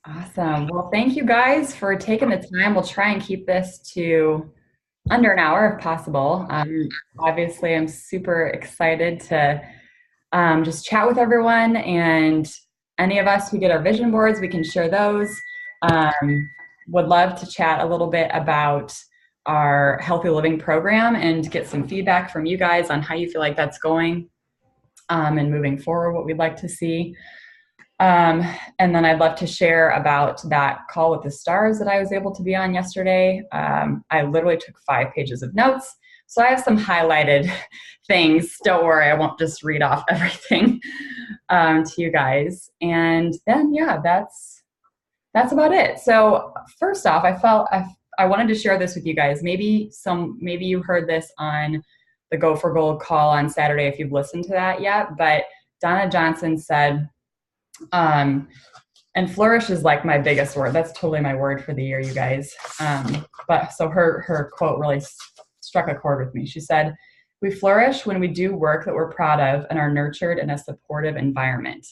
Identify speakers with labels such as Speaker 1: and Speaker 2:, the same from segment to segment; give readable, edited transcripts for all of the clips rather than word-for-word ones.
Speaker 1: Awesome. Well, thank you guys for taking the time. We'll try and keep this to under an hour if possible. Obviously, I'm super excited to just chat with everyone, and any of us who get our vision boards, we can share those. Would love to chat a little bit about our healthy living program and get some feedback from you guys on how you feel like that's going, and moving forward, what we'd like to see. And then I'd love to share about that call with the stars that I was able to be on yesterday. I literally took 5 pages of notes. So I have some highlighted things. Don't worry, I won't just read off everything to you guys. And then, yeah, that's about it. So first off, I wanted to share this with you guys. Maybe you heard this on the Go for Gold call on Saturday if you've listened to that yet. But Donna Johnson said, and flourish is like my biggest word. That's totally my word for the year, you guys. But so her quote really struck a chord with me. She said, "We flourish when we do work that we're proud of and are nurtured in a supportive environment."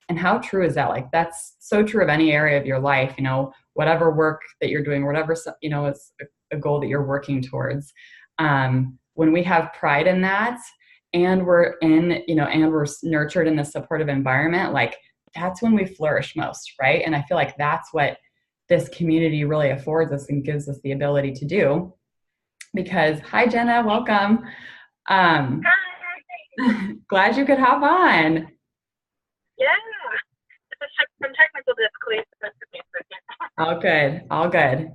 Speaker 1: And how true is that? Like, that's so true of any area of your life, whatever work that you're doing, whatever, is a goal that you're working towards. When we have pride in that and we're nurtured in a supportive environment, like, that's when we flourish most, right? And I feel like that's what this community really affords us and gives us the ability to do. Because, hi, Jenna, welcome. Glad you could hop on.
Speaker 2: Yeah, some technical difficulties.
Speaker 1: All good.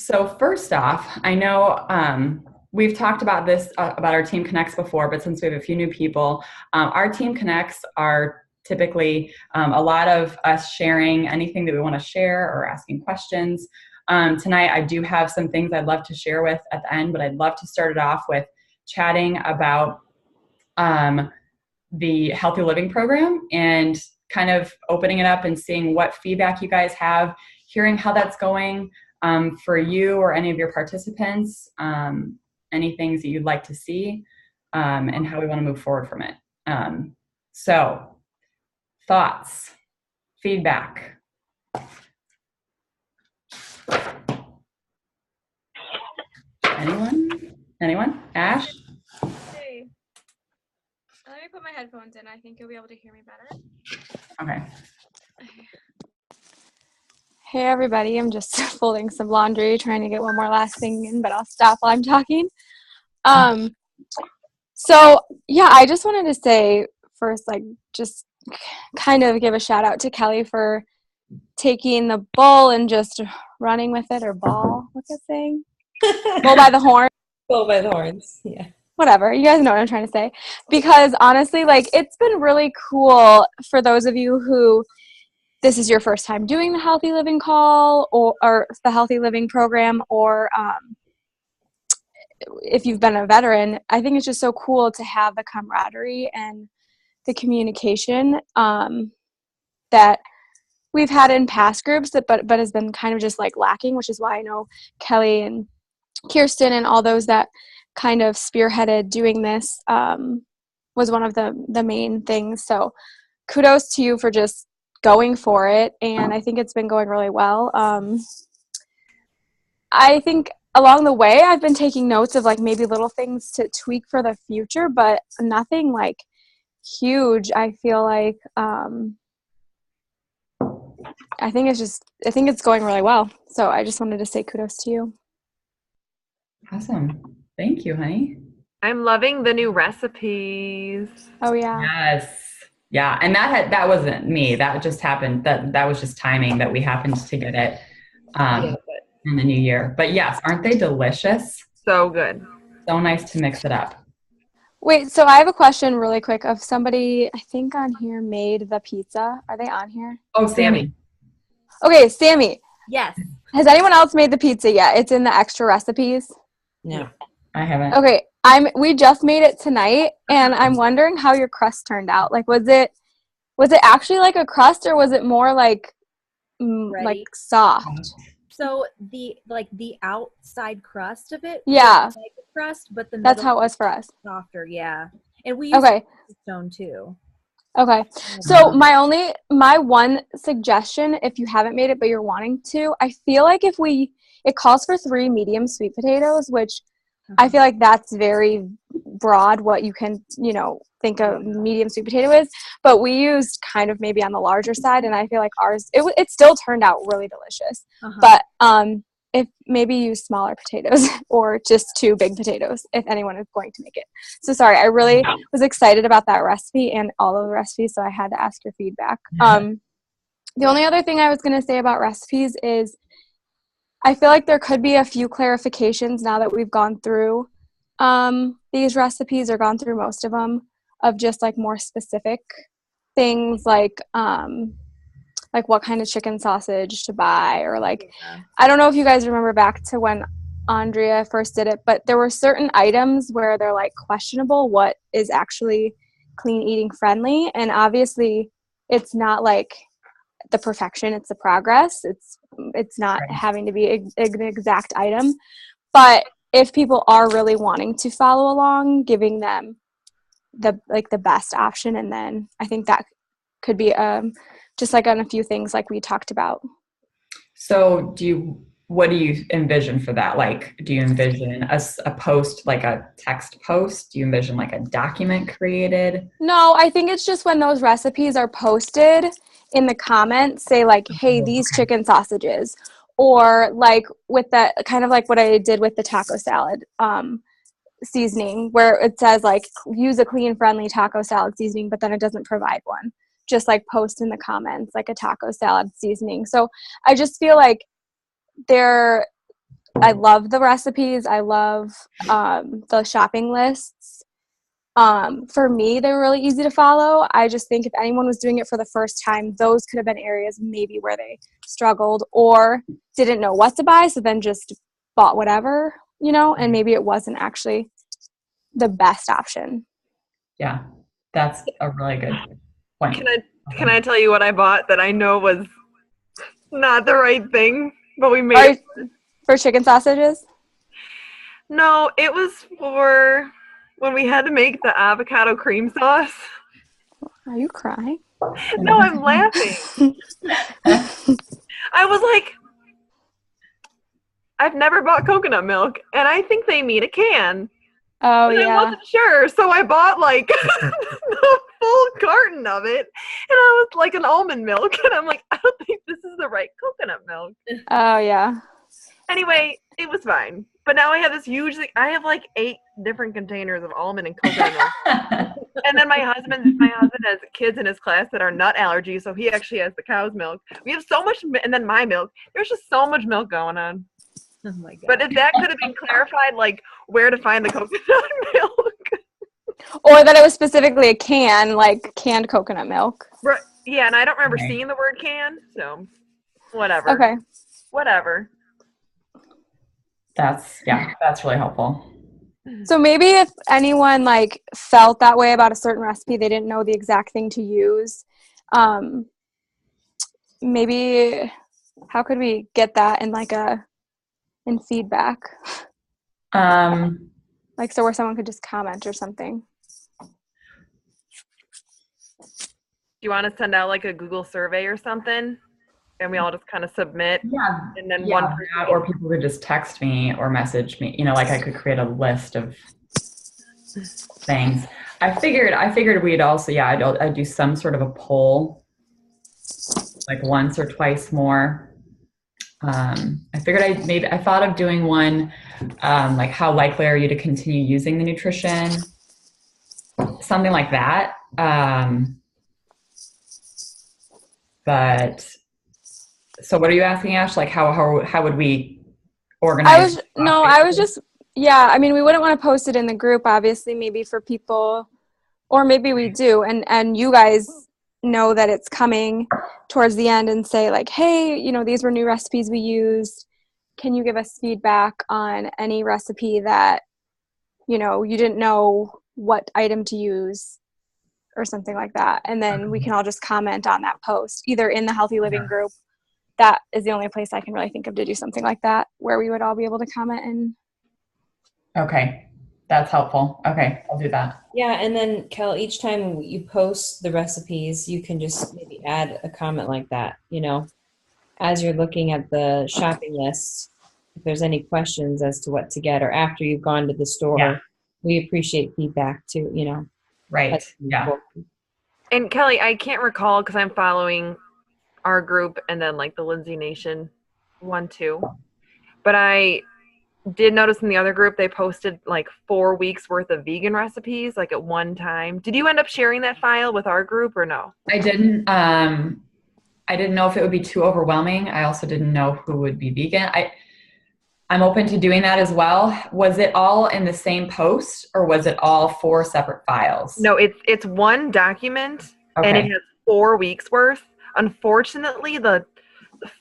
Speaker 1: So first off, I know we've talked about this, about our Team Connects before, but since we have a few new people, our Team Connects are typically a lot of us sharing anything that we want to share or asking questions. Tonight, I do have some things I'd love to share with at the end, but I'd love to start it off with chatting about the Healthy Living Program and kind of opening it up and seeing what feedback you guys have, hearing how that's going for you or any of your participants, any things that you'd like to see, and how we want to move forward from it. So, thoughts, feedback. Anyone? Ash?
Speaker 3: Hey, let me put my headphones in. I think you'll be able to hear me better.
Speaker 1: Okay.
Speaker 3: Hey everybody, I'm just folding some laundry, trying to get one more last thing in, but I'll stop while I'm talking. So yeah, I just wanted to say first, just kind of give a shout out to Kelly for taking the bull and just running with it, or ball. What's that saying? Bull by the horn.
Speaker 4: Bull by the horns. Yeah.
Speaker 3: Whatever, you guys know what I'm trying to say. Because honestly, it's been really cool for those of you who this is your first time doing the Healthy Living call or the Healthy Living program, or if you've been a veteran. I think it's just so cool to have the camaraderie and the communication that we've had in past groups, but has been kind of just lacking, which is why I know Kelly and Kirsten and all those that kind of spearheaded doing this was one of the main things. So kudos to you for just going for it, and I think it's been going really well. I think along the way I've been taking notes of maybe little things to tweak for the future, but nothing huge. I feel like I think it's going really well. So I just wanted to say kudos to you.
Speaker 1: Awesome. Thank you, honey.
Speaker 4: I'm loving the new recipes.
Speaker 3: Oh yeah.
Speaker 1: Yes. Yeah. And that wasn't me. That just happened. That was just timing that we happened to get it in the new year. But yes, aren't they delicious?
Speaker 4: So good.
Speaker 1: So nice to mix it up.
Speaker 3: Wait, so I have a question really quick of somebody I think on here made the pizza. Are they on here?
Speaker 1: Oh, Sammy.
Speaker 3: Okay, Sammy.
Speaker 5: Yes.
Speaker 3: Has anyone else made the pizza yet? It's in the extra recipes.
Speaker 4: No.
Speaker 1: I haven't.
Speaker 3: Okay, we just made it tonight, and I'm wondering how your crust turned out. Was it actually like a crust, or was it more like soft?
Speaker 5: So the outside crust of it,
Speaker 3: yeah,
Speaker 5: like a crust, but the
Speaker 3: that's how it was for us.
Speaker 5: softer, yeah. And we use stone too.
Speaker 3: Okay. So my one suggestion, if you haven't made it but you're wanting to, I feel like it calls for 3 medium sweet potatoes, which I feel like that's very broad what you can, think a medium sweet potato is, but we used kind of maybe on the larger side, and I feel like ours, it still turned out really delicious. But if maybe use smaller potatoes or just 2 big potatoes if anyone is going to make it. So sorry, I really was excited about that recipe and all of the recipes, so I had to ask your feedback. The only other thing I was going to say about recipes is I feel like there could be a few clarifications now that we've gone through these recipes or gone through most of them, of just like more specific things like what kind of chicken sausage to buy, or like, I don't know if you guys remember back to when Andrea first did it, but there were certain items where they're like questionable what is actually clean eating friendly. And obviously it's not like the perfection, it's the progress. It's not having to be an exact item, but if people are really wanting to follow along, giving them the best option, and then I think that could be just like on a few things like we talked about.
Speaker 1: So what do you envision for that? Like, do you envision a post, like a text post? Do you envision like a document created?
Speaker 3: No, I think it's just when those recipes are posted in the comments, say like, hey, these chicken sausages, or like with that kind of like what I did with the taco salad seasoning, where it says like use a clean friendly taco salad seasoning, but then it doesn't provide one. Just like post in the comments like a taco salad seasoning. So I just feel like I love the recipes. I love the shopping lists. For me, they're really easy to follow. I just think if anyone was doing it for the first time, those could have been areas maybe where they struggled or didn't know what to buy, so then just bought whatever, and maybe it wasn't actually the best option.
Speaker 1: Yeah, that's a really good point.
Speaker 4: Can I tell you what I bought that I know was not the right thing, but we made it?
Speaker 3: For chicken sausages?
Speaker 4: No, it was for when we had to make the avocado cream sauce.
Speaker 3: Are you crying?
Speaker 4: No, I'm laughing. I was like, I've never bought coconut milk, and I think they mean a can.
Speaker 3: Oh,
Speaker 4: and
Speaker 3: yeah.
Speaker 4: I wasn't sure, so I bought like the full carton of it, and I was like an almond milk, and I'm like, I don't think this is the right coconut milk.
Speaker 3: Oh, yeah.
Speaker 4: Anyway, it was fine. But now I have this huge thing. I have like 8 different containers of almond and coconut milk. And then my husband has kids in his class that are nut allergies, so he actually has the cow's milk. We have so much, and then my milk. There's just so much milk going on.
Speaker 5: Oh my God.
Speaker 4: But if that could have been clarified, like where to find the coconut milk.
Speaker 3: Or that it was specifically a can, like canned coconut milk.
Speaker 4: Right. Yeah, and I don't remember seeing the word can, so whatever.
Speaker 3: Okay.
Speaker 4: Whatever.
Speaker 1: That's really helpful.
Speaker 3: So maybe if anyone like felt that way about a certain recipe, they didn't know the exact thing to use, maybe how could we get that in feedback? Like so where someone could just comment or something.
Speaker 4: Do you want to send out like a Google survey or something? And we all just kind of submit.
Speaker 1: Yeah.
Speaker 4: And then
Speaker 1: Yeah,
Speaker 4: one person.
Speaker 1: or people could just text me or message me. Like I could create a list of things. I figured we'd also, I'd do some sort of a poll, like once or twice more. I figured I thought of doing one, like how likely are you to continue using the nutrition? Something like that. But so what are you asking, Ash? Like how would we organize?
Speaker 3: I was just, I mean, we wouldn't want to post it in the group, obviously, maybe for people, or maybe we do. And you guys know that it's coming towards the end and say like, hey, these were new recipes we used. Can you give us feedback on any recipe that, you didn't know what item to use or something like that. And then we can all just comment on that post, either in the Healthy Living group. That is the only place I can really think of to do something like that, where we would all be able to comment in.
Speaker 1: Okay. That's helpful. Okay, I'll do that.
Speaker 6: Yeah, and then Kel, each time you post the recipes, you can just maybe add a comment like that, as you're looking at the shopping list, if there's any questions as to what to get, or after you've gone to the store,
Speaker 1: Yeah.
Speaker 6: we appreciate feedback too.
Speaker 1: Right.
Speaker 6: That's
Speaker 1: Yeah.
Speaker 6: important.
Speaker 4: And Kelly, I can't recall because I'm following our group and then like the Lindsay Nation one too. But I did notice in the other group they posted like 4 weeks worth of vegan recipes like at one time. Did you end up sharing that file with our group or no?
Speaker 1: I didn't know if it would be too overwhelming. I also didn't know who would be vegan. I'm open to doing that as well. Was it all in the same post or was it all 4 separate files?
Speaker 4: No, it's one document and it has 4 weeks worth. Unfortunately, the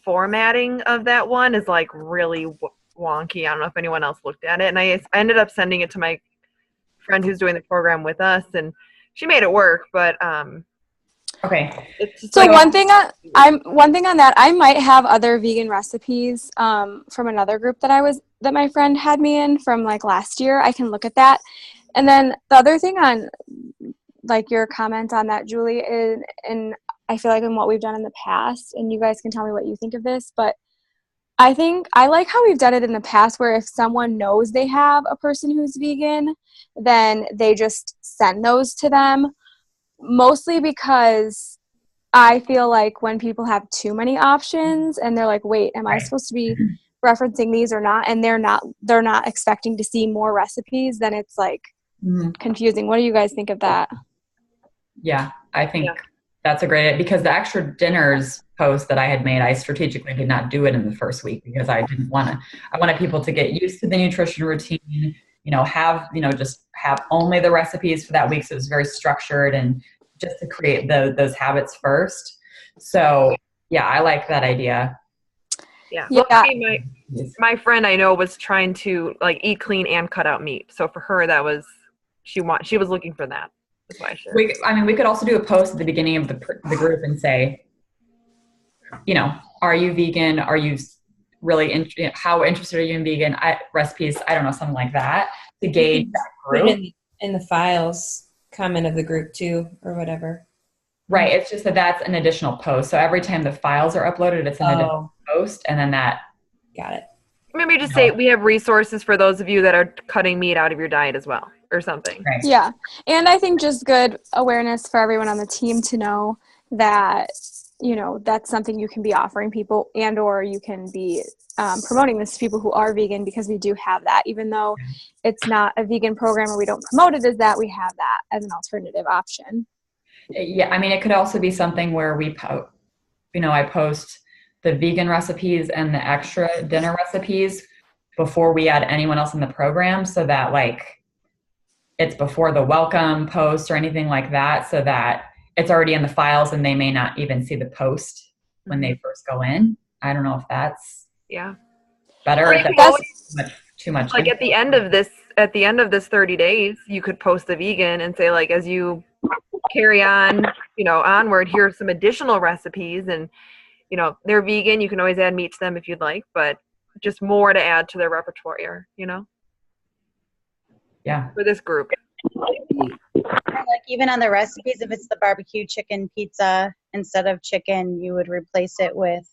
Speaker 4: formatting of that one is like really wonky. I don't know if anyone else looked at it, and I ended up sending it to my friend who's doing the program with us, and she made it work. But
Speaker 1: it's just
Speaker 3: So
Speaker 1: like,
Speaker 3: one thing on that, I might have other vegan recipes from another group that my friend had me in from like last year. I can look at that. And then the other thing on like your comment on that, Julie, is, and I feel like in what we've done in the past, and you guys can tell me what you think of this, but I think I like how we've done it in the past where if someone knows they have a person who's vegan, then they just send those to them. Mostly because I feel like when people have too many options and they're like, wait, am I supposed to be referencing these or not? And they're not expecting to see more recipes, then it's like confusing. What do you guys think of that?
Speaker 1: Yeah, I think that's a great idea because the extra dinners post that I had made, I strategically did not do it in the first week because I wanted people to get used to the nutrition routine, just have only the recipes for that week. So it was very structured and just to create those habits first. So yeah, I like that idea.
Speaker 4: Yeah.
Speaker 3: Yeah.
Speaker 4: Well, my friend I know was trying to like eat clean and cut out meat. So for her, that was, she was looking for that. That's why I shared.
Speaker 1: We could also do a post at the beginning of the group and say, are you vegan? Are you really how interested are you in vegan recipes? I don't know, something like that to gauge that group.
Speaker 6: Put it in the files comment of the group too, or whatever.
Speaker 1: Right. It's just that's an additional post. So every time the files are uploaded, it's an additional post, and then that.
Speaker 6: Got it.
Speaker 4: Maybe just say we have resources for those of you that are cutting meat out of your diet as well, or something.
Speaker 1: Right.
Speaker 3: Yeah. And I think just good awareness for everyone on the team to know that, that's something you can be offering people, and or you can be promoting this to people who are vegan, because we do have that. Even though it's not a vegan program or we don't promote it as that, we have that as an alternative option.
Speaker 1: Yeah. I mean, it could also be something where I post the vegan recipes and the extra dinner recipes before we add anyone else in the program, so that like it's before the welcome post or anything like that, so that it's already in the files and they may not even see the post when they first go in. I don't know if that's better. If that's too much.
Speaker 4: Like at the end of this 30 days, you could post the vegan and say like, as you carry on, onward, here are some additional recipes, and they're vegan. You can always add meat to them if you'd like, but just more to add to their repertoire,
Speaker 1: Yeah.
Speaker 4: for this group.
Speaker 7: Like even on the recipes, if it's the barbecue chicken pizza, instead of chicken, you would replace it with,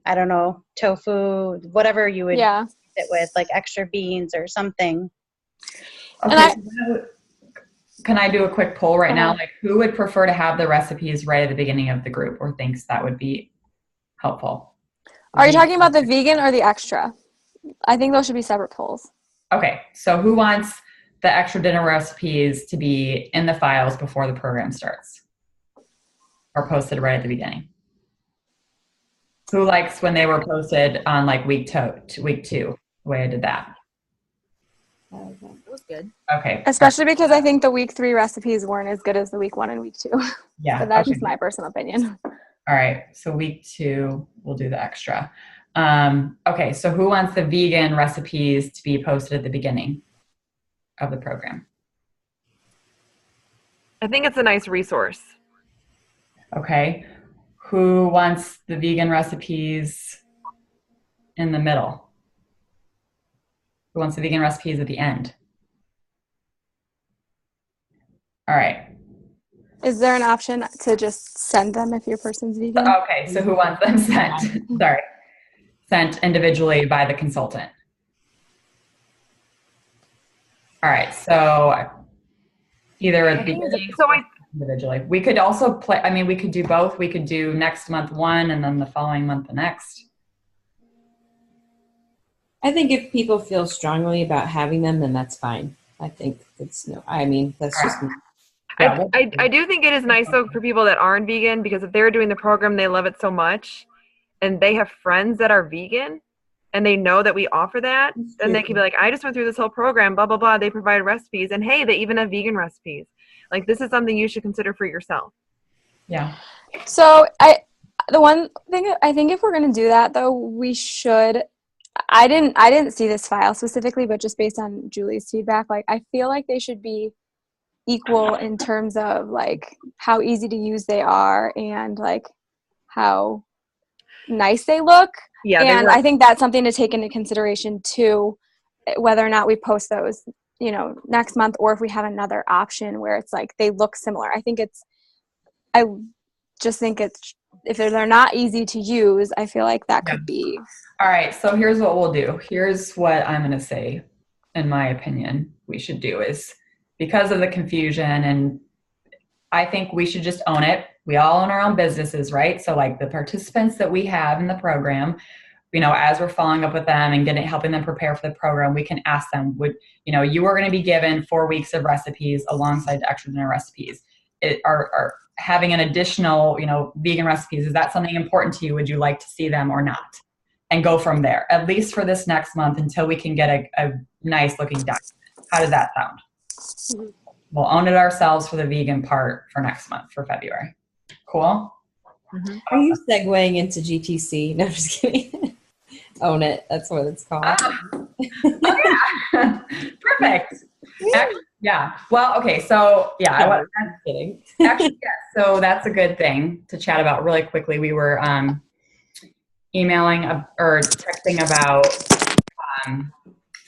Speaker 7: I don't know, tofu, whatever you would replace it with, like extra beans or something.
Speaker 1: Okay. Can I do a quick poll right now? Like, who would prefer to have the recipes right at the beginning of the group, or thinks that would be helpful?
Speaker 3: Are you talking about the vegan or the extra? I think those should be separate polls.
Speaker 1: Okay. So who wants the extra dinner recipes to be in the files before the program starts, or posted right at the beginning? Who likes when they were posted on like week 2, the way I did that?
Speaker 5: That was good.
Speaker 1: Okay.
Speaker 3: Especially because I think the week 3 recipes weren't as good as the week 1 and week 2.
Speaker 1: Yeah.
Speaker 3: But that's just my personal opinion.
Speaker 1: All right. So week 2, we'll do the extra. Okay. So who wants the vegan recipes to be posted at the beginning of the program?
Speaker 4: I think it's a nice resource.
Speaker 1: Okay. Who wants the vegan recipes in the middle? Who wants the vegan recipes at the end? All right.
Speaker 3: Is there an option to just send them if your person's vegan?
Speaker 1: Okay, so who wants them sent? Sorry. Sent individually by the consultant. All right, so either at the beginning or individually. We could also play, I mean, we could do both. We could do next month one and then the following month the next.
Speaker 6: I think if people feel strongly about having them, then that's fine. I think that's just me.
Speaker 4: I do think it is nice though for people that aren't vegan, because if they're doing the program, they love it so much and they have friends that are vegan and they know that we offer that, then they can be like, I just went through this whole program, blah, blah, blah. They provide recipes, and hey, they even have vegan recipes. Like, this is something you should consider for yourself.
Speaker 1: Yeah.
Speaker 3: So the one thing I think, if we're going to do that though, we should, I didn't see this file specifically, but just based on Julie's feedback, like, I feel like they should be equal in terms of like how easy to use they are and like how nice they look. Yeah, and I think that's something to take into consideration too, whether or not we post those, you know, next month, or if we have another option where it's like they look similar. I just think it's, if they're not easy to use, I feel like that could be.
Speaker 1: All right, so here's what we'll do. Here's what I'm going to say, in my opinion, we should do is, because of the confusion, and I think we should just own it. We all own our own businesses, right? So like the participants that we have in the program, you know, as we're following up with them and helping them prepare for the program, we can ask them, you are going to be given 4 weeks of recipes alongside the extra dinner recipes. Are having an additional, vegan recipes, is that something important to you? Would you like to see them or not? And go from there, at least for this next month, until we can get a nice looking document. How does that sound? Mm-hmm. We'll own it ourselves for the vegan part for next month, for February. Cool?
Speaker 6: Mm-hmm. Are you segueing into GTC? No, I'm just kidding. Own it. That's what it's called.
Speaker 1: Yeah. Perfect. Actually, yeah. Well, okay. So yeah, I was kidding. Actually, yeah. So that's a good thing to chat about really quickly. We were emailing or texting about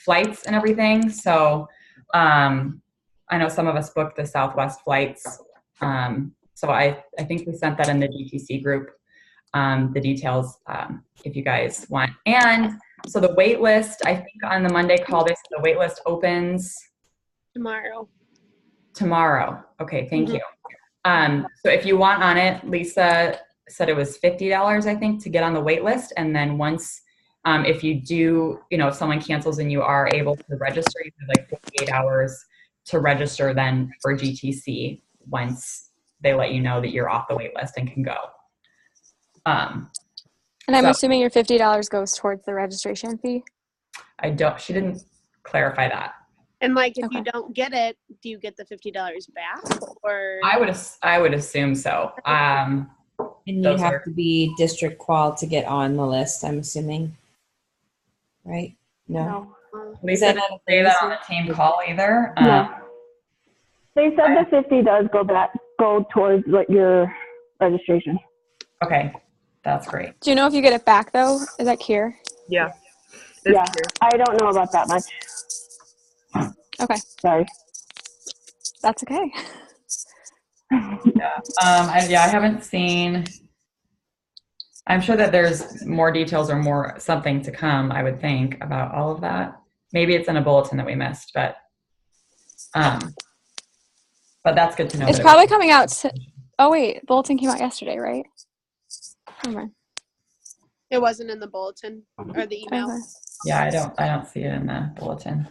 Speaker 1: flights and everything. So I know some of us booked the Southwest flights. So I think we sent that in the GTC group, the details, if you guys want. And so the wait list, I think on the Monday call, they said the wait list opens tomorrow. Okay, thank you. So if you want on it, Lisa said it was $50, I think, to get on the wait list. And then once, if you do, if someone cancels and you are able to register, you have like 48 hours to register then for GTC once they let you know that you're off the wait list and can go.
Speaker 3: And I'm assuming your $50 goes towards the registration fee?
Speaker 1: She didn't clarify that.
Speaker 8: And like, if you don't get it, do you get the $50 back? Or
Speaker 1: I would assume so.
Speaker 6: And you have to be district qual to get on the list, I'm assuming. Right? No.
Speaker 1: Lisa didn't say that on the team call either.
Speaker 9: No. They said the 50 does go towards your registration.
Speaker 1: Okay, that's great.
Speaker 3: Do you know if you get it back though? Is that Kier?
Speaker 4: Yeah.
Speaker 9: Yeah, I don't know about that much.
Speaker 3: Okay.
Speaker 9: Sorry.
Speaker 3: That's okay.
Speaker 1: Yeah. I haven't seen. I'm sure that there's more details or more something to come, I would think, about all of that. Maybe it's in a bulletin that we missed, but that's good to know.
Speaker 3: It's probably coming out. Oh wait, bulletin came out yesterday, right? Never mind.
Speaker 8: It wasn't in the bulletin or the email.
Speaker 1: Okay. Yeah, I don't see it in the bulletin.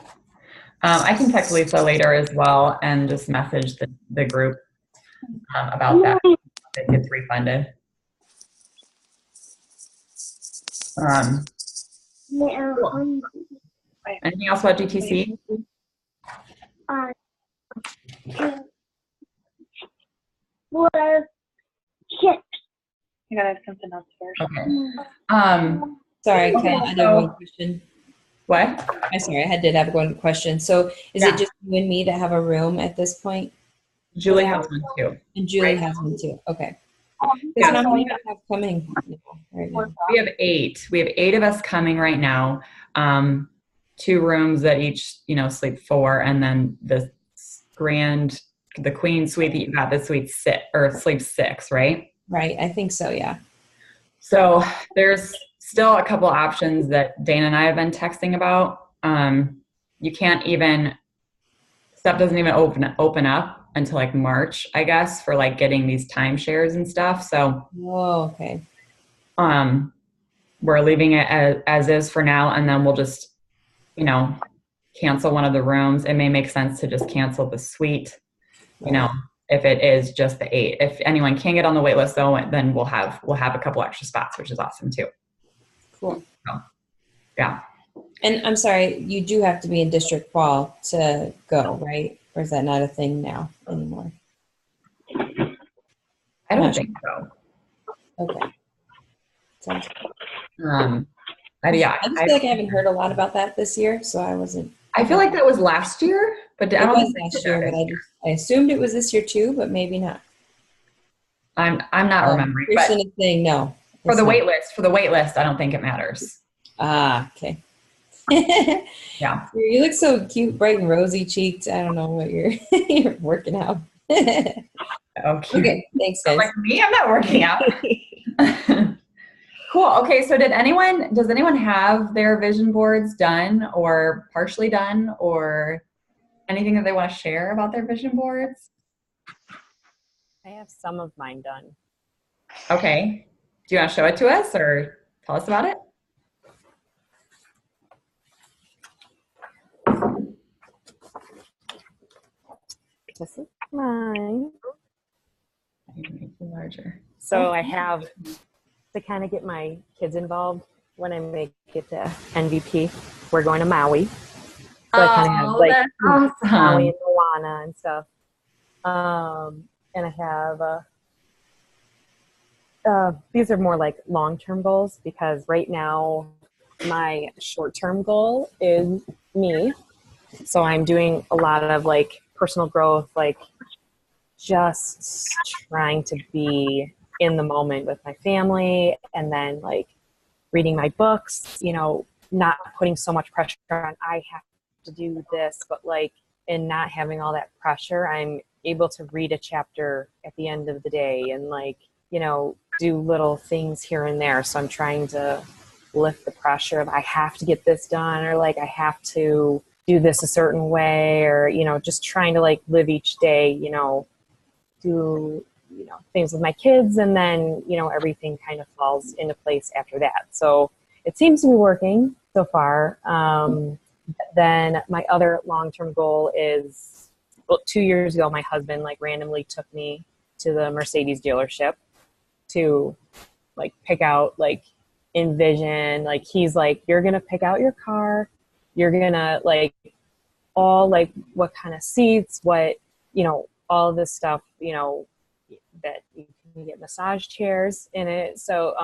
Speaker 1: I can text Lisa later as well and just message the group about that. It gets refunded. Cool. Anything else about GTC?
Speaker 2: Chips. I gotta have something else first.
Speaker 1: Okay.
Speaker 6: Sorry, Ken, I have one question.
Speaker 1: What?
Speaker 6: I'm sorry, I did have one question. So is it just you and me that have a room at this point?
Speaker 1: Julie has one too.
Speaker 6: And Julie has one too. Okay. How many do you have coming right now?
Speaker 1: We have 8. We have 8 of us coming right now. 2 rooms that each, sleep 4, and then the grand the queen suite that you got, the suite six or sleep six, right?
Speaker 6: Right. I think so. Yeah.
Speaker 1: So there's still a couple options that Dana and I have been texting about. You can't even, stuff doesn't even open up until like March, I guess, for like getting these timeshares and stuff. So,
Speaker 6: okay.
Speaker 1: We're leaving it as is for now, and then we'll just, cancel one of the rooms. It may make sense to just cancel the suite, if it is just the 8. If anyone can get on the wait list though, then we'll have a couple extra spots, which is awesome too.
Speaker 6: Cool.
Speaker 1: So, yeah.
Speaker 6: And I'm sorry, you do have to be in District Qual to go, right? Or is that not a thing now anymore?
Speaker 1: I don't think so.
Speaker 6: Okay. Sounds
Speaker 1: good. I
Speaker 6: feel like I haven't heard a lot about that this year, so I wasn't.
Speaker 1: I feel like that was last year, but I don't think
Speaker 6: last year, but I assumed it was this year too, but maybe not.
Speaker 1: I'm not remembering.
Speaker 6: But thing, no.
Speaker 1: For the wait list, I don't think it matters.
Speaker 6: Okay.
Speaker 1: Yeah.
Speaker 6: You look so cute, bright and rosy cheeked. I don't know what you're working out.
Speaker 1: Okay.
Speaker 6: Okay. Thanks, guys.
Speaker 1: Like me, I'm not working out. Cool. Okay. So does anyone have their vision boards done or partially done or anything that they want to share about their vision boards?
Speaker 10: I have some of mine done.
Speaker 1: Okay. Do you want to show it to us or tell us about it?
Speaker 10: This is mine.
Speaker 1: I can make it larger.
Speaker 10: So I have to kind of get my kids involved when I make it to MVP. We're going to Maui. So I kind of have like
Speaker 1: awesome.
Speaker 10: Maui and Moana and stuff. And I have these are more like long-term goals because right now my short-term goal is me. So I'm doing a lot of like personal growth, like just trying to be in the moment with my family and then like reading my books, not putting so much pressure on I have to do this, but like in not having all that pressure, I'm able to read a chapter at the end of the day and like, do little things here and there. So I'm trying to lift the pressure of I have to get this done or like I have to do this a certain way or, just trying to like live each day, do things with my kids and then everything kind of falls into place after that. So it seems to be working so far. Then my other long-term goal is 2 years ago my husband like randomly took me to the Mercedes dealership to like pick out like envision, like he's like you're gonna pick out your car, you're gonna like all like what kind of seats, what all of this stuff, that you can get massage chairs in it. So,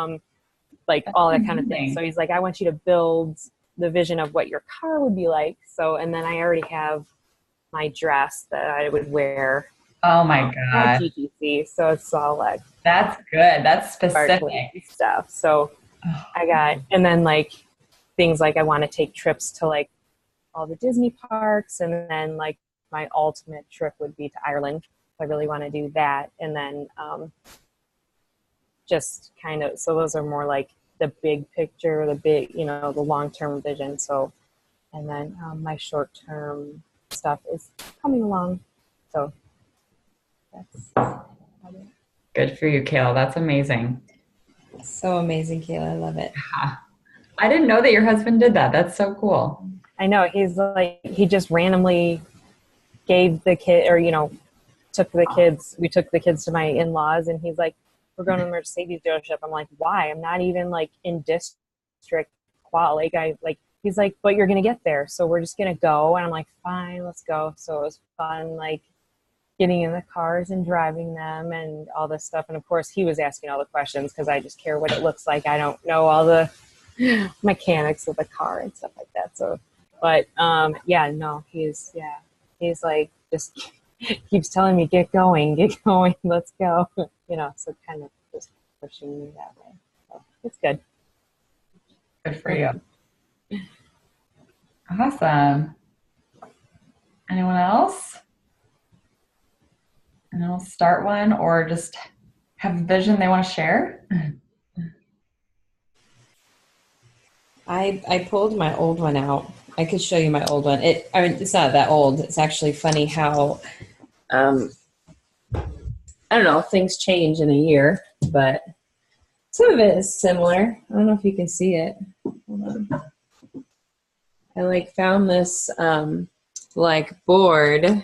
Speaker 10: like that's all that kind of thing. So he's like, I want you to build the vision of what your car would be like. So, and then I already have my dress that I would wear.
Speaker 1: Oh my God.
Speaker 10: At GGC. So it's all like,
Speaker 1: that's good. That's specific
Speaker 10: stuff. So I got, and then like things like I want to take trips to like all the Disney parks. And then like my ultimate trip would be to Ireland. I really want to do that. And then just kind of, so those are more like the big picture, the big, the long-term vision. So, and then my short-term stuff is coming along. So that's
Speaker 1: good for you, Kayla. That's amazing.
Speaker 6: So amazing, Kayla. I love it.
Speaker 1: Yeah. I didn't know that your husband did that. That's so cool.
Speaker 10: I know. He's like, he just randomly gave the kid, or, we took the kids to my in-laws and he's like, we're going to the Mercedes dealership. I'm like, why? I'm not even like in District Qual. Like, he's like, but you're going to get there. So we're just going to go. And I'm like, fine, let's go. So it was fun, like getting in the cars and driving them and all this stuff. And of course he was asking all the questions because I just care what it looks like. I don't know all the mechanics of the car and stuff like that. So, but he's like, just keeps telling me, get going, let's go. So kind of just pushing me that way. So it's good.
Speaker 1: Good for you. Awesome. Anyone else? and I'll start one or just have a vision they want to share.
Speaker 6: I pulled my old one out. I could show you my old one. It's not that old. It's actually funny how, I don't know, things change in a year, but some of it is similar. I don't know if you can see it. Hold on. I found this board.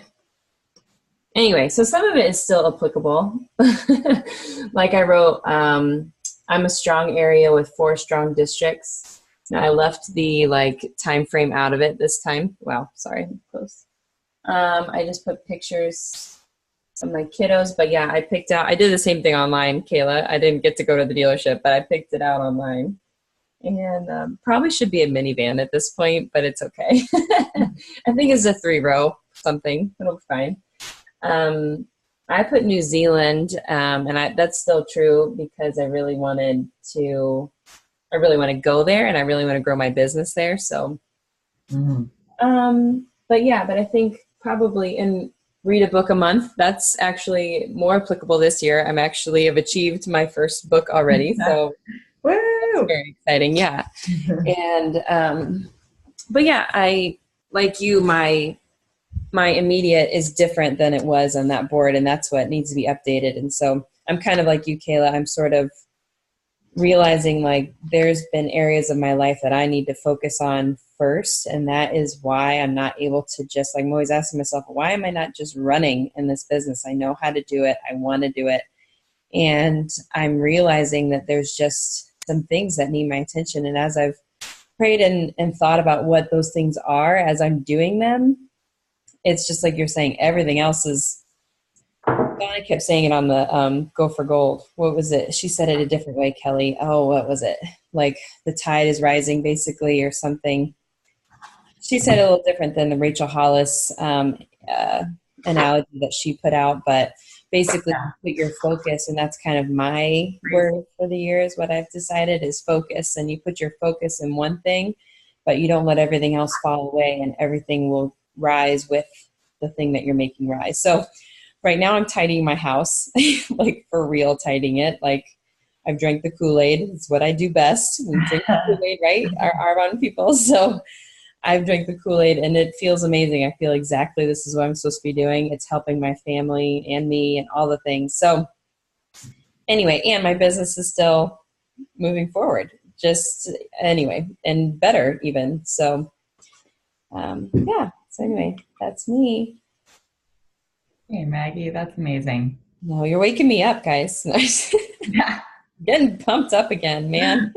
Speaker 6: Anyway, so some of it is still applicable. I wrote, I'm a strong area with 4 strong districts. Now I left the time frame out of it this time. Wow, sorry, close. I just put pictures of my kiddos, but yeah, I did the same thing online, Kayla. I didn't get to go to the dealership, but I picked it out online. And probably should be a minivan at this point, but it's okay. I think it's a 3-row something. It'll be fine. I put New Zealand, and that's still true because I really want to go there and I really want to grow my business there. So, but I think probably read a book a month. That's actually more applicable this year. I've achieved my first book already. So
Speaker 1: woo!
Speaker 6: That's very exciting. Yeah. And, I, like you, my immediate is different than it was on that board, and that's what needs to be updated. And so I'm kind of like you, Kayla. I'm sort of realizing there's been areas of my life that I need to focus on first. And that is why I'm not able to just I'm always asking myself, why am I not just running in this business? I know how to do it. I want to do it. And I'm realizing that there's just some things that need my attention. And as I've prayed and thought about what those things are, as I'm doing them, it's just like you're saying, everything else is, Donna kept saying it on the Go for Gold. What was it? She said it a different way, Kelly. Oh, what was it? The tide is rising, basically, or something. She said it a little different than the Rachel Hollis analogy that she put out, but basically put your focus, and that's kind of my word for the year is what I've decided is focus. And you put your focus in one thing, but you don't let everything else fall away, and everything will rise with the thing that you're making rise. So right now I'm tidying my house, for real tidying it. I've drank the Kool-Aid. It's what I do best. We drink the Kool-Aid, right? Our own people. So I've drank the Kool-Aid and it feels amazing. I feel exactly this is what I'm supposed to be doing. It's helping my family and me and all the things. So anyway, and my business is still moving forward. Just anyway, and better even. So So anyway, that's me.
Speaker 1: Hey, Maggie, that's amazing.
Speaker 6: No, you're waking me up, guys.
Speaker 1: Yeah.
Speaker 6: Getting pumped up again, man.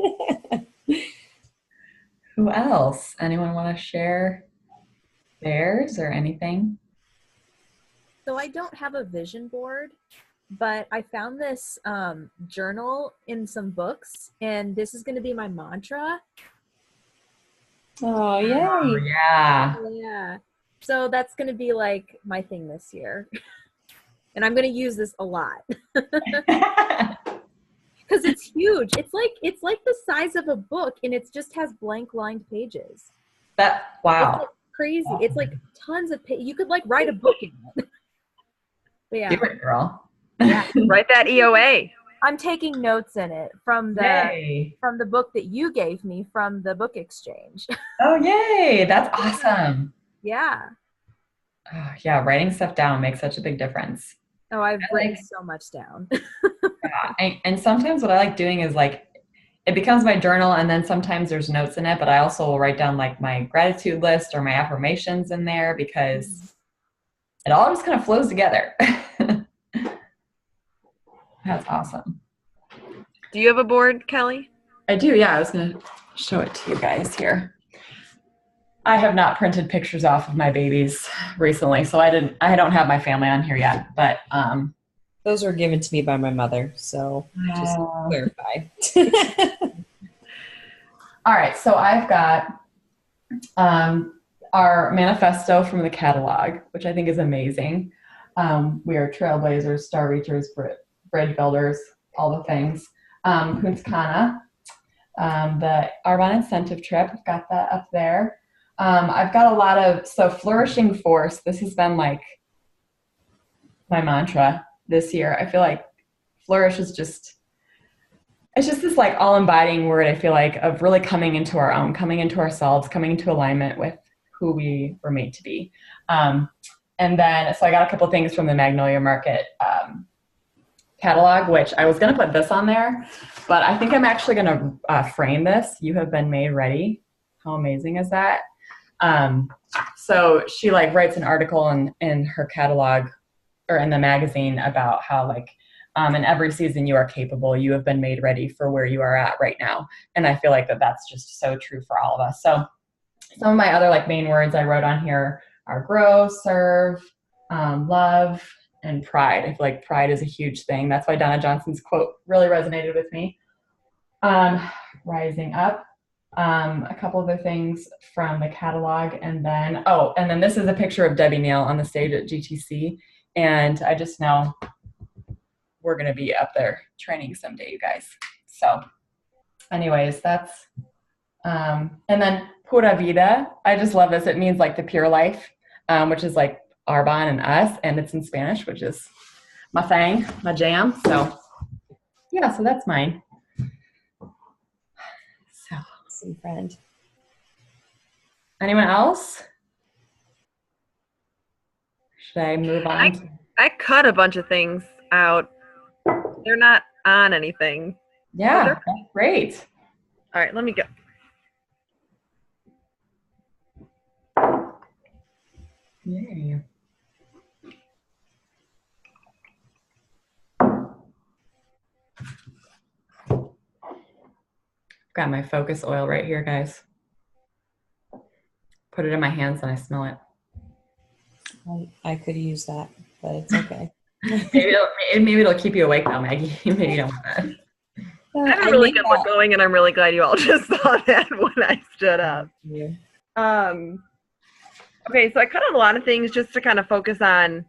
Speaker 1: Who else? Anyone want to share theirs or anything?
Speaker 5: So I don't have a vision board, but I found this journal in some books, and this is going to be my mantra.
Speaker 6: Oh, yay.
Speaker 1: Oh, yeah.
Speaker 5: Yeah. So that's going to be my thing this year. And I'm going to use this a lot. Because it's huge. It's like the size of a book, and it just has blank lined pages.
Speaker 1: Wow.
Speaker 5: It's crazy. It's tons of pages. You could write a book in it. But yeah.
Speaker 1: Do it, girl.
Speaker 5: Yeah.
Speaker 4: Write that EOA.
Speaker 5: I'm taking notes in it from the book that you gave me from the book exchange.
Speaker 1: Oh, yay. That's awesome.
Speaker 5: Yeah.
Speaker 1: Oh, yeah. Writing stuff down makes such a big difference.
Speaker 5: Oh, I've written so much down.
Speaker 1: Yeah. And sometimes what I like doing is it becomes my journal, and then sometimes there's notes in it, but I also will write down my gratitude list or my affirmations in there because it all just kind of flows together. That's awesome.
Speaker 4: Do you have a board, Kelly?
Speaker 1: I do, yeah. I was going to show it to you guys here. I have not printed pictures off of my babies recently, so I don't have my family on here yet, but
Speaker 6: those were given to me by my mother, so just to clarify.
Speaker 1: All right, so I've got our manifesto from the catalog, which I think is amazing. We are trailblazers, star reachers, bridge builders, all the things. Punta Cana, the Arbonne incentive trip, I've got that up there. I've got a lot of, flourishing force. This has been my mantra this year. I feel like flourish is just, it's just this like all embodying word, I feel like, of really coming into our own, coming into ourselves, coming into alignment with who we were made to be. And then, so I got a couple things from the Magnolia Market catalog, which I was going to put this on there, but I think I'm actually going to frame this. You have been made ready. How amazing is that? So she like writes an article in her catalog or in the magazine about how like, in every season you are capable, you have been made ready for where you are at right now. And I feel like that's just so true for all of us. So some of my other like main words I wrote on here are grow, serve, love, and pride. I feel like pride is a huge thing. That's why Donna Johnson's quote really resonated with me. Rising up. A couple other things from the catalog. And then this is a picture of Debbie Neal on the stage at GTC. And I just know we're going to be up there training someday, you guys. So anyways, that's, and then pura vida. I just love this. It means like the pure life, which is like Arbonne and us, and it's in Spanish, which is my thing, my jam. So yeah, so that's mine. So
Speaker 6: Awesome, friend.
Speaker 1: Anyone else? Should I move on?
Speaker 4: I cut a bunch of things out. They're not on anything.
Speaker 1: Yeah, that's great.
Speaker 4: All right, let me go.
Speaker 1: Yay. Got my focus oil right here, guys. Put it in my hands and I smell it.
Speaker 6: I could use that, but it's okay.
Speaker 1: maybe it'll keep you awake now, Maggie. Maybe you don't want that.
Speaker 4: I have a really good one going, and I'm really glad you all just saw that when I stood up.
Speaker 6: Yeah.
Speaker 4: Okay, so I cut out a lot of things just to kind of focus on,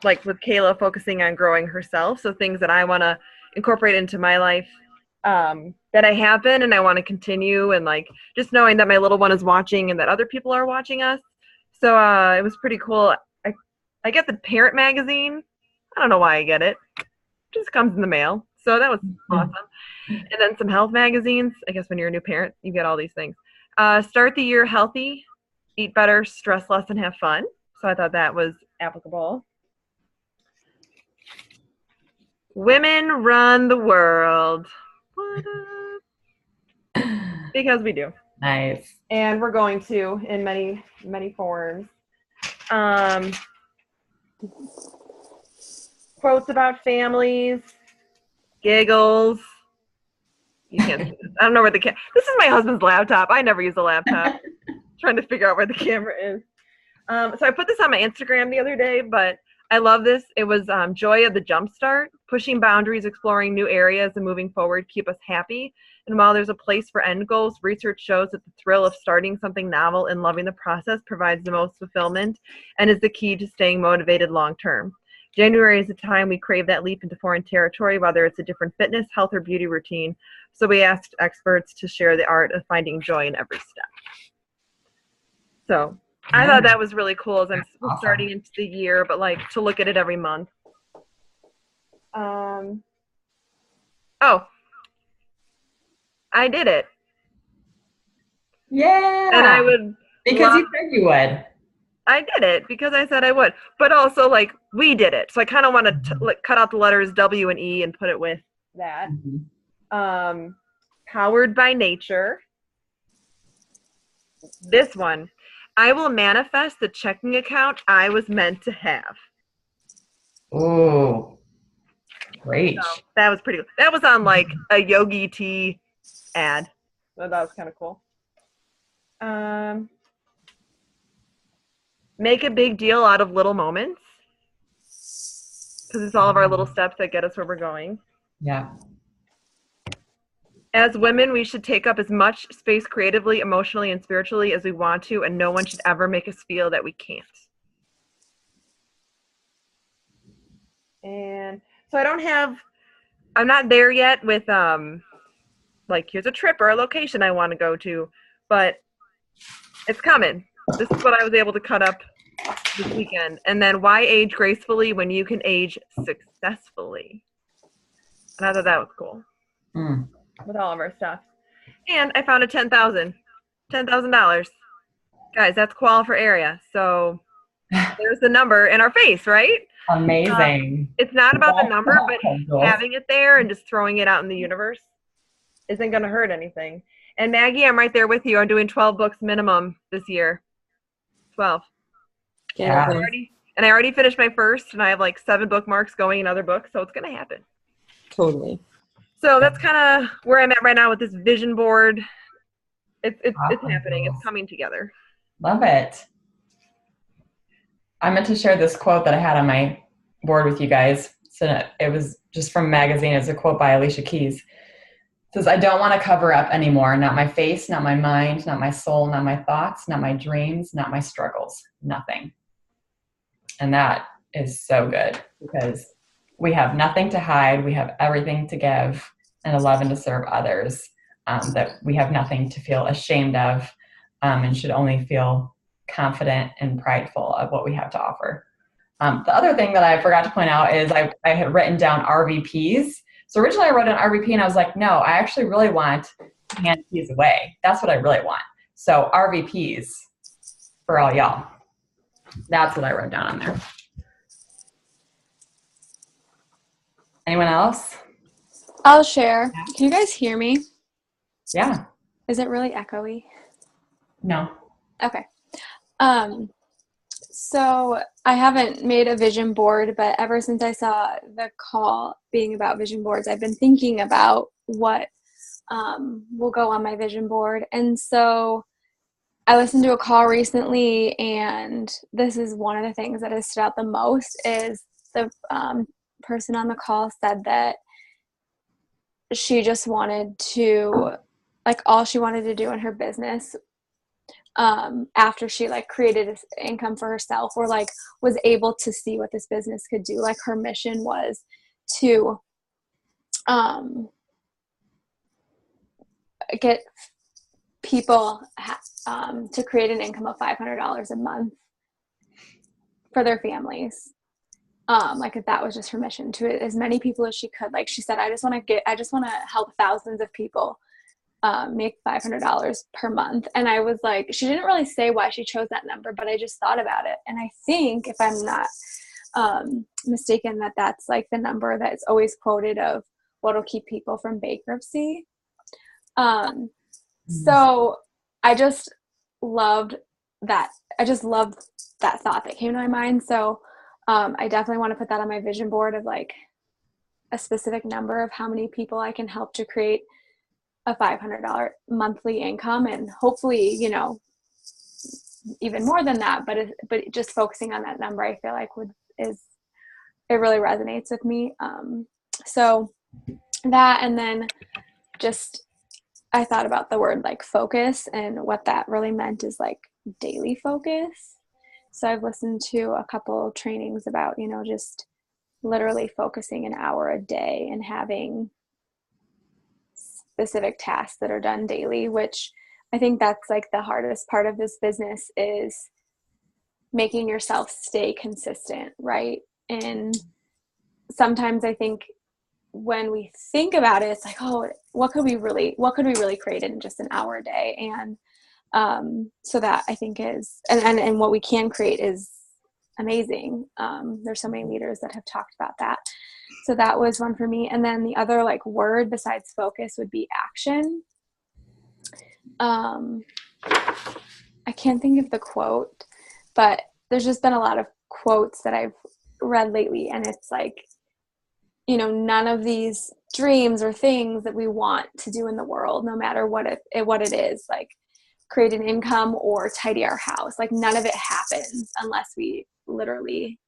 Speaker 4: like with Kayla, focusing on growing herself. So things that I want to incorporate into my life that I have been and I want to continue, and like just knowing that my little one is watching and that other people are watching us. So it was pretty cool. I get the parent magazine. I don't know why I get it. It just comes in the mail. So that was awesome. And then some health magazines. I guess when you're a new parent, you get all these things. Start the year healthy, eat better, stress less, and have fun. So I thought that was applicable. Women run the world. What up? Because we do.
Speaker 1: Nice.
Speaker 4: And we're going to in many, many forms. Quotes about families, giggles. You can't see this. I don't know where the this is my husband's laptop. I never use a laptop. Trying to figure out where the camera is. So I put this on my Instagram the other day, but I love this. It was Joy of the Jumpstart, pushing boundaries, exploring new areas, and moving forward keep us happy. And while there's a place for end goals, research shows that the thrill of starting something novel and loving the process provides the most fulfillment and is the key to staying motivated long term. January is the time we crave that leap into foreign territory, whether it's a different fitness, health, or beauty routine. So we asked experts to share the art of finding joy in every step. So I thought that was really cool as I'm starting into the year, but like to look at it every month. I did it.
Speaker 1: Yeah.
Speaker 4: And I would.
Speaker 1: Because you said you would.
Speaker 4: I did it because I said I would. But also, like, we did it. So I kind of want to like cut out the letters W and E and put it with that. Mm-hmm. Powered by nature. This one. I will manifest the checking account I was meant to have.
Speaker 1: Oh, great.
Speaker 4: So that was pretty cool. That was on like a Yogi Tea ad. So that was kind of cool. Make a big deal out of little moments. Because it's all of our little steps that get us where we're going.
Speaker 1: Yeah.
Speaker 4: As women, we should take up as much space creatively, emotionally, and spiritually as we want to, and no one should ever make us feel that we can't. And so I'm not there yet with, like, here's a trip or a location I want to go to, but it's coming. This is what I was able to cut up this weekend. And then why age gracefully when you can age successfully? And I thought that was cool with all of our stuff. And I found a $10,000. Guys, that's qual for area. So there's the number in our face, right?
Speaker 1: Amazing.
Speaker 4: It's not about the number, but having it there and just throwing it out in the universe isn't going to hurt anything. And Maggie, I'm right there with you. I'm doing 12 books minimum this year. 12.
Speaker 1: Yeah.
Speaker 4: And I already finished my first, and I have like 7 bookmarks going in other books, so it's going to happen.
Speaker 6: Totally.
Speaker 4: So that's kind of where I'm at right now with this vision board. It's happening. It's coming together.
Speaker 1: Love it. I meant to share this quote that I had on my board with you guys. So it was just from a magazine. It's a quote by Alicia Keys. It says, "I don't want to cover up anymore. Not my face, not my mind, not my soul, not my thoughts, not my dreams, not my struggles. Nothing." And that is so good because we have nothing to hide. We have everything to give and to love and to serve others, that we have nothing to feel ashamed of, and should only feel confident and prideful of what we have to offer. The other thing that I forgot to point out is I had written down RVPs. So originally I wrote an RVP and I was like, no, I actually really want to hand keys away. That's what I really want. So RVPs for all y'all. That's what I wrote down on there. Anyone else?
Speaker 3: I'll share. Can you guys hear me?
Speaker 1: Yeah.
Speaker 3: Is it really echoey?
Speaker 1: No.
Speaker 3: Okay. So I haven't made a vision board, but ever since I saw the call being about vision boards, I've been thinking about what will go on my vision board. And so I listened to a call recently, and this is one of the things that has stood out the most is the person on the call said that she just wanted to, like, all she wanted to do in her business after she like created income for herself, or like was able to see what this business could do. Like her mission was to get people to create an income of $500 a month for their families. Like if that was just her mission, to as many people as she could. Like she said, I just want to help thousands of people make $500 per month. And I was like, she didn't really say why she chose that number, but I just thought about it. And I think, if I'm not mistaken, that's like the number that's always quoted of what'll keep people from bankruptcy. So I just loved that. I just loved that thought that came to my mind. So I definitely want to put that on my vision board of like a specific number of how many people I can help to create a $500 monthly income, and hopefully, you know, even more than that, but just focusing on that number, I feel like it really resonates with me. So that, and then just, I thought about the word like focus, and what that really meant is like daily focus. So I've listened to a couple trainings about, you know, just literally focusing an hour a day and having specific tasks that are done daily, which I think that's like the hardest part of this business, is making yourself stay consistent, right? And sometimes I think when we think about it, it's like, oh, what could we really create in just an hour a day? And so that I think is, and what we can create is amazing. There's so many leaders that have talked about that. So that was one for me. And then the other like word besides focus would be action. I can't think of the quote, but there's just been a lot of quotes that I've read lately, and it's like, you know, none of these dreams or things that we want to do in the world, no matter what it is, like create an income or tidy our house, like none of it happens unless we literally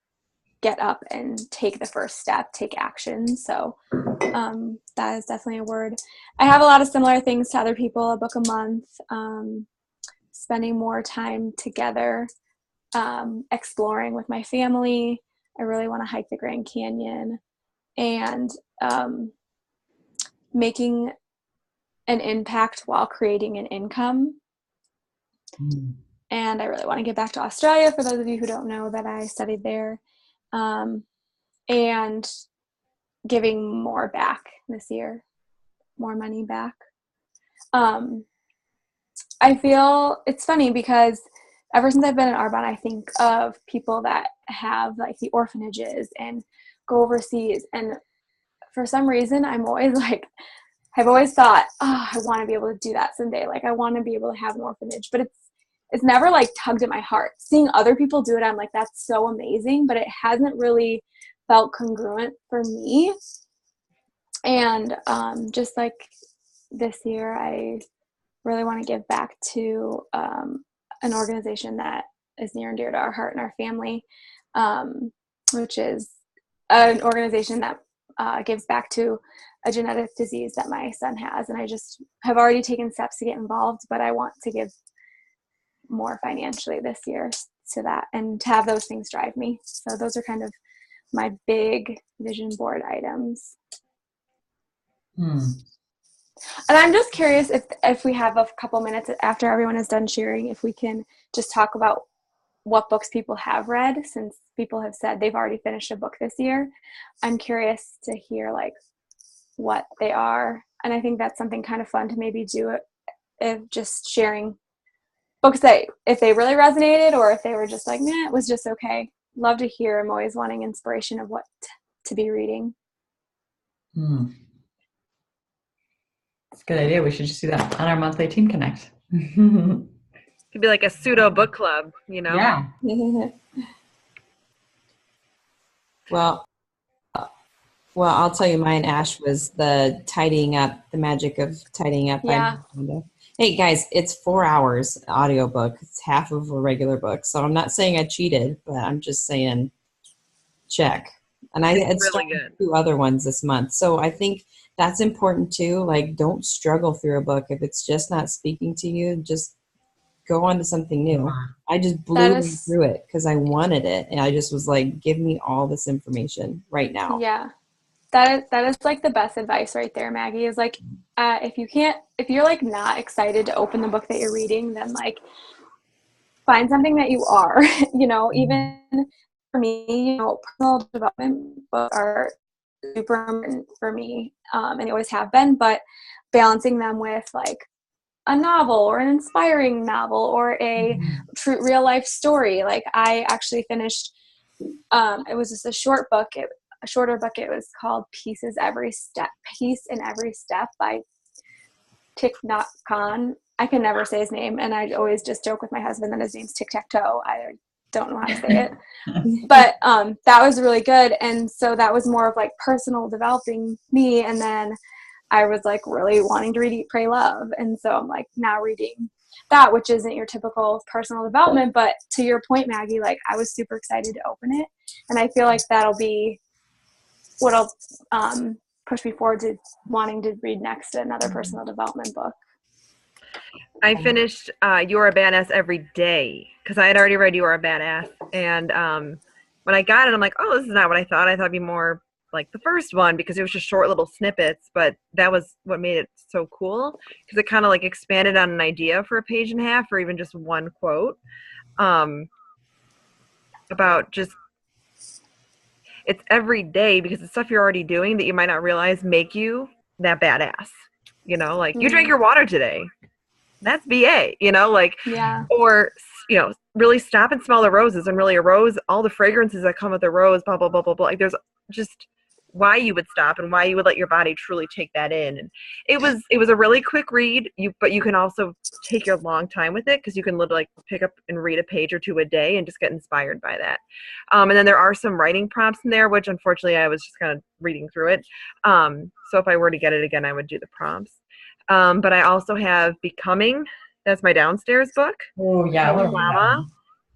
Speaker 3: get up and take the first step, take action. So that is definitely a word. I have a lot of similar things to other people: a book a month, spending more time together, exploring with my family. I really want to hike the Grand Canyon, and making an impact while creating an income. and I really want to get back to Australia, for those of you who don't know that I studied there, and giving more back this year, more money back. I feel it's funny because ever since I've been in Arbonne, I think of people that have like the orphanages and go overseas, and for some reason I've always thought, oh, I want to be able to do that someday. Like I want to be able to have an orphanage, but it's never like tugged at my heart. Seeing other people do it, I'm like, that's so amazing, but it hasn't really felt congruent for me. And just like this year, I really want to give back to an organization that is near and dear to our heart and our family, which is an organization that gives back to a genetic disease that my son has. And I just have already taken steps to get involved, but I want to give more financially this year to that and to have those things drive me. So those are kind of my big vision board items. And I'm just curious if we have a couple minutes after everyone is done sharing, if we can just talk about what books people have read, since people have said they've already finished a book this year. I'm curious to hear like what they are. And I think that's something kind of fun to maybe do, if just sharing books that if they really resonated or if they were just like, it was just okay. Love to hear. I'm always wanting inspiration of what to be reading.
Speaker 1: That's a good idea. We should just do that on our monthly Team Connect.
Speaker 4: Could be like a pseudo book club, you know?
Speaker 1: Yeah.
Speaker 6: Well, I'll tell you mine, Ash, was the tidying up, the magic of tidying up.
Speaker 3: Yeah.
Speaker 6: Hey guys, it's 4 hours audiobook. It's half of a regular book. So I'm not saying I cheated, but I'm just saying check. And I had
Speaker 4: really good.
Speaker 6: 2 other ones this month. So I think that's important too. Like, don't struggle through a book. If it's just not speaking to you, just go on to something new. I just blew through it because I wanted it. And I just was like, give me all this information right now.
Speaker 3: Yeah. That is like the best advice right there, Maggie, is like, if you're like not excited to open the book that you're reading, then like find something that you are, even for me, personal development books are super important for me. And they always have been, but balancing them with like a novel or an inspiring novel or a true real life story. Like I actually finished, it was just a shorter book. It was called Peace in Every Step by Thich Nhat Hanh. I can never say his name, and I always just joke with my husband that his name's Tic Tac Toe. I don't know how to say it. But that was really good, and so that was more of like personal developing me, and then I was like really wanting to read Eat, Pray, Love, and so I'm like now reading that, which isn't your typical personal development, but to your point, Maggie, like I was super excited to open it, and I feel like that'll be what'll push me forward to wanting to read next another personal development book.
Speaker 4: I finished You're a Badass Every Day because I had already read You Are a Badass. And when I got it, I'm like, oh, this is not what I thought. I thought it'd be more like the first one because it was just short little snippets. But that was what made it so cool because it kind of like expanded on an idea for a page and a half or even just one quote about just it's every day because the stuff you're already doing that you might not realize make you that badass. Like you drank your water today. That's BA,
Speaker 3: yeah.
Speaker 4: Or, really stop and smell the roses and really a rose, all the fragrances that come with the rose, blah, blah, blah, blah, blah. Like there's just why you would stop and why you would let your body truly take that in. And it was a really quick read, but you can also take your long time with it because you can literally pick up and read a page or two a day and just get inspired by that. And then there are some writing prompts in there, which unfortunately I was just kind of reading through it. So if I were to get it again, I would do the prompts. But I also have Becoming. That's my downstairs book.
Speaker 1: Oh, yeah.
Speaker 4: Mama.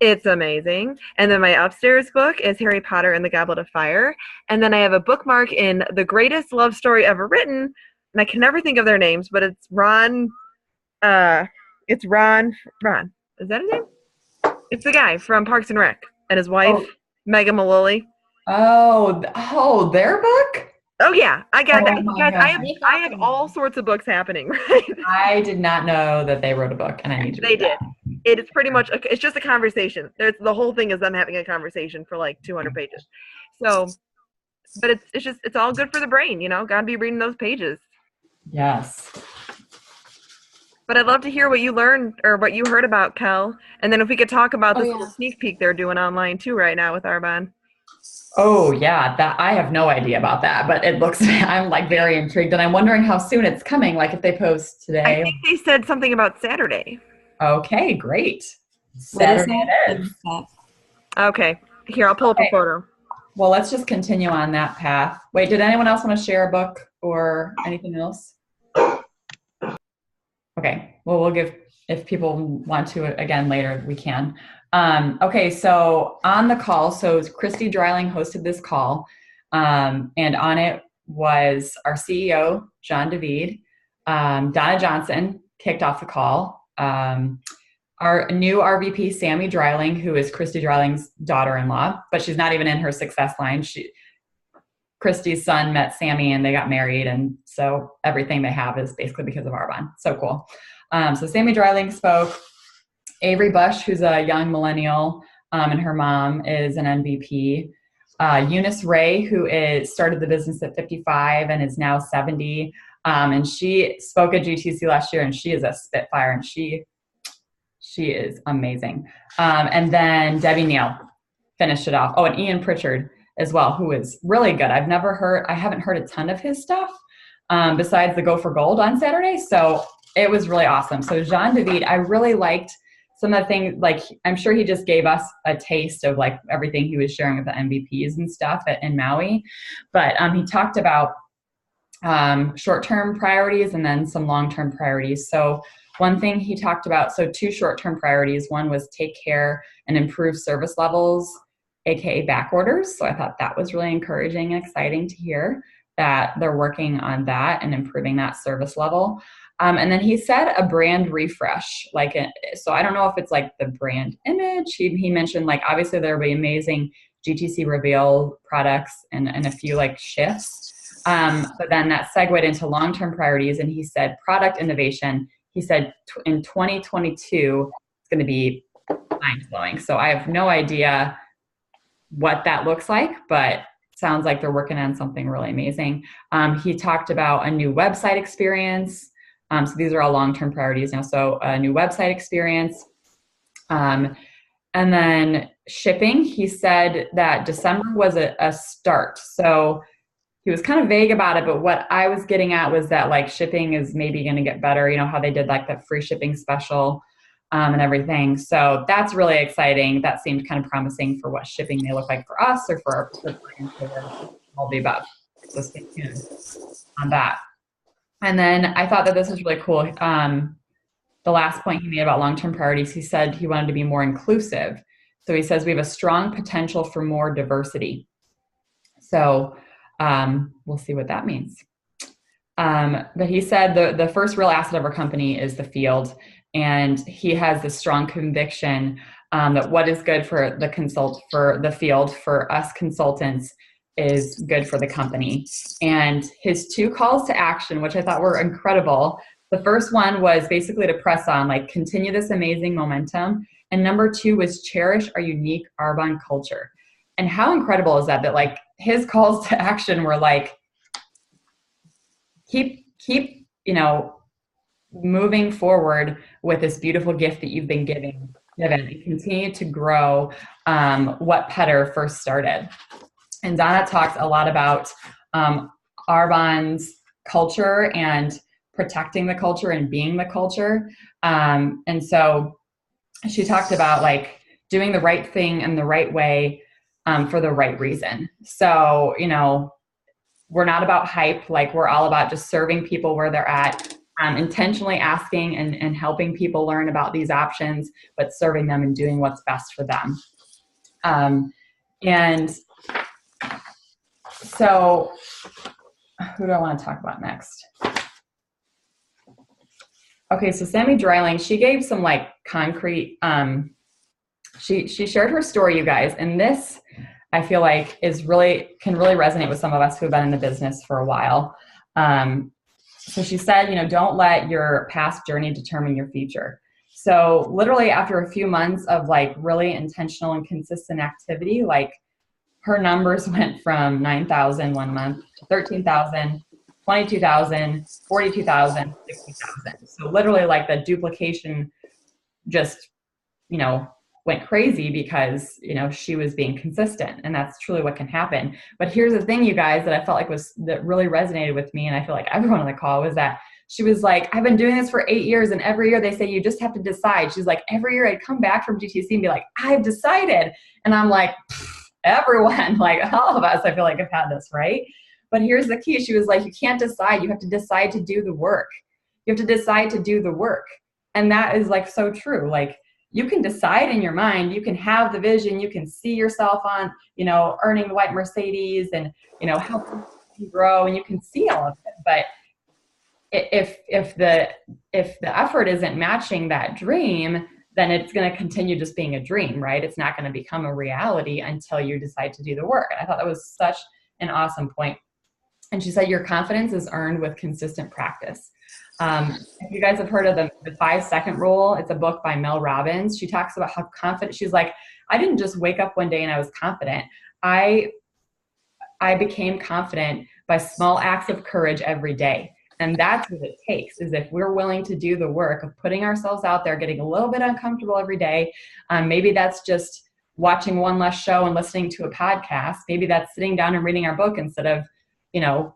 Speaker 4: It's amazing. And then my upstairs book is Harry Potter and the Goblet of Fire. And then I have a bookmark in The Greatest Love Story Ever Written. And I can never think of their names, but it's Ron. It's Ron. Is that his name? It's the guy from Parks and Rec and his wife, Megan Mullally.
Speaker 1: Oh, their book?
Speaker 4: Oh yeah, I got that. Guys, I have all sorts of books happening, right?
Speaker 1: I did not know that they wrote a book, and I need to read
Speaker 4: did.
Speaker 1: that.
Speaker 4: It is pretty much, it's just a conversation. The whole thing is them having a conversation for like 200 pages. So, but it's all good for the brain, you know, gotta be reading those pages.
Speaker 1: Yes.
Speaker 4: But I'd love to hear what you learned or what you heard about Kel. And then if we could talk about this little
Speaker 3: yeah.
Speaker 4: sneak peek they're doing online too right now with Arbonne.
Speaker 1: Oh yeah, that I have no idea about that, but it looks, I'm like very intrigued and I'm wondering how soon it's coming, like if they post today.
Speaker 4: I think they said something about Saturday.
Speaker 1: Okay, great. Saturday it is.
Speaker 4: Okay, here, I'll pull up a photo.
Speaker 1: Well, let's just continue on that path. Wait, did anyone else want to share a book or anything else? Okay, well, we'll give, if people want to again later, we can. Okay, so on the call, so Christy Dreiling hosted this call, and on it was our CEO, John David, Donna Johnson kicked off the call, our new RVP, Sammy Dreiling, who is Christy Dreiling's daughter-in-law, but she's not even in her success line. Christy's son met Sammy and they got married, and so everything they have is basically because of Arbonne. So cool. So Sammy Dreiling spoke. Avery Bush, who's a young millennial, and her mom is an MVP. Eunice Ray, who started the business at 55 and is now 70. And she spoke at GTC last year, and she is a spitfire, and she is amazing. And then Debbie Neal finished it off. Oh, and Ian Pritchard as well, who is really good. I haven't heard a ton of his stuff besides the Go for Gold on Saturday. So it was really awesome. So Jean David, I really liked some of the things, like I'm sure he just gave us a taste of like everything he was sharing with the MVPs and stuff in Maui. But he talked about short-term priorities and then some long-term priorities. So one thing he talked about, so 2 short-term priorities. One was take care and improve service levels, AKA back orders. So I thought that was really encouraging and exciting to hear that they're working on that and improving that service level. And then he said a brand refresh, so I don't know if it's like the brand image. He mentioned like, obviously there will be amazing GTC Reveal products and a few like shifts. But then that segued into long-term priorities. And he said product innovation. He said in 2022, it's going to be mind-blowing. So I have no idea what that looks like, but sounds like they're working on something really amazing. He talked about a new website experience. So these are all long-term priorities now. So a new website experience. And then shipping, he said that December was a start. So he was kind of vague about it, but what I was getting at was that like shipping is maybe going to get better. You know how they did like that free shipping special and everything. So that's really exciting. That seemed kind of promising for what shipping may look like for us or for our clients or all the above. So stay tuned on that. And then I thought that this was really cool. The last point he made about long-term priorities, he said he wanted to be more inclusive. So he says we have a strong potential for more diversity. So we'll see what that means. But he said the first real asset of our company is the field. And he has this strong conviction that what is good for the field, for us consultants, is good for the company. And his 2 calls to action, which I thought were incredible. The first one was basically to press on, like continue this amazing momentum. And number 2 was cherish our unique Arbonne culture. And how incredible is that like his calls to action were like, keep, moving forward with this beautiful gift that you've been given and continue to grow what Petter first started. And Donna talks a lot about Arbonne's culture and protecting the culture and being the culture. And so she talked about like doing the right thing in the right way for the right reason. So, we're not about hype. Like we're all about just serving people where they're at, intentionally asking and helping people learn about these options, but serving them and doing what's best for them. And so who do I want to talk about next? Okay, so Sammy Dreiling, she gave some like concrete, she shared her story, you guys, and this I feel like can really resonate with some of us who have been in the business for a while. So she said, don't let your past journey determine your future. So literally after a few months of like really intentional and consistent activity, like her numbers went from 9,000 one month to 13,000, 22,000, 42,000, 60,000. So literally like the duplication just, you know, went crazy because, you know, she was being consistent, and that's truly what can happen. But here's the thing, you guys, that I felt like that really resonated with me, and I feel like everyone on the call, was that she was like, I've been doing this for 8 years, and every year they say, you just have to decide. She's like, every year I'd come back from GTC and be like, I've decided. And I'm like, everyone, like all of us, I feel like have had this, right? But here's the key. She was like, you can't decide. You have to decide to do the work. You have to decide to do the work. And that is like so true. Like, you can decide in your mind, you can have the vision, you can see yourself on, you know, earning the white Mercedes and, you know, helping you grow, and you can see all of it. But if the effort isn't matching that dream, then it's going to continue just being a dream, right? It's not going to become a reality until you decide to do the work. And I thought that was such an awesome point. And she said, your confidence is earned with consistent practice. If you guys have heard of the 5-second rule, it's a book by Mel Robbins. She talks about how confident, she's like, I didn't just wake up one day and I was confident. I became confident by small acts of courage every day. And that's what it takes, is if we're willing to do the work of putting ourselves out there, getting a little bit uncomfortable every day. Maybe that's just watching one less show and listening to a podcast. Maybe that's sitting down and reading our book instead of, you know,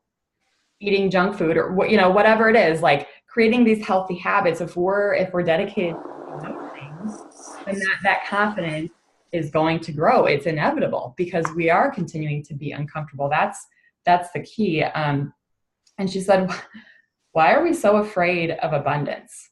Speaker 1: eating junk food, or, you know, whatever it is, like creating these healthy habits. If we're dedicated to those things, then that confidence is going to grow. It's inevitable because we are continuing to be uncomfortable. That's the key. And she said, why are we so afraid of abundance?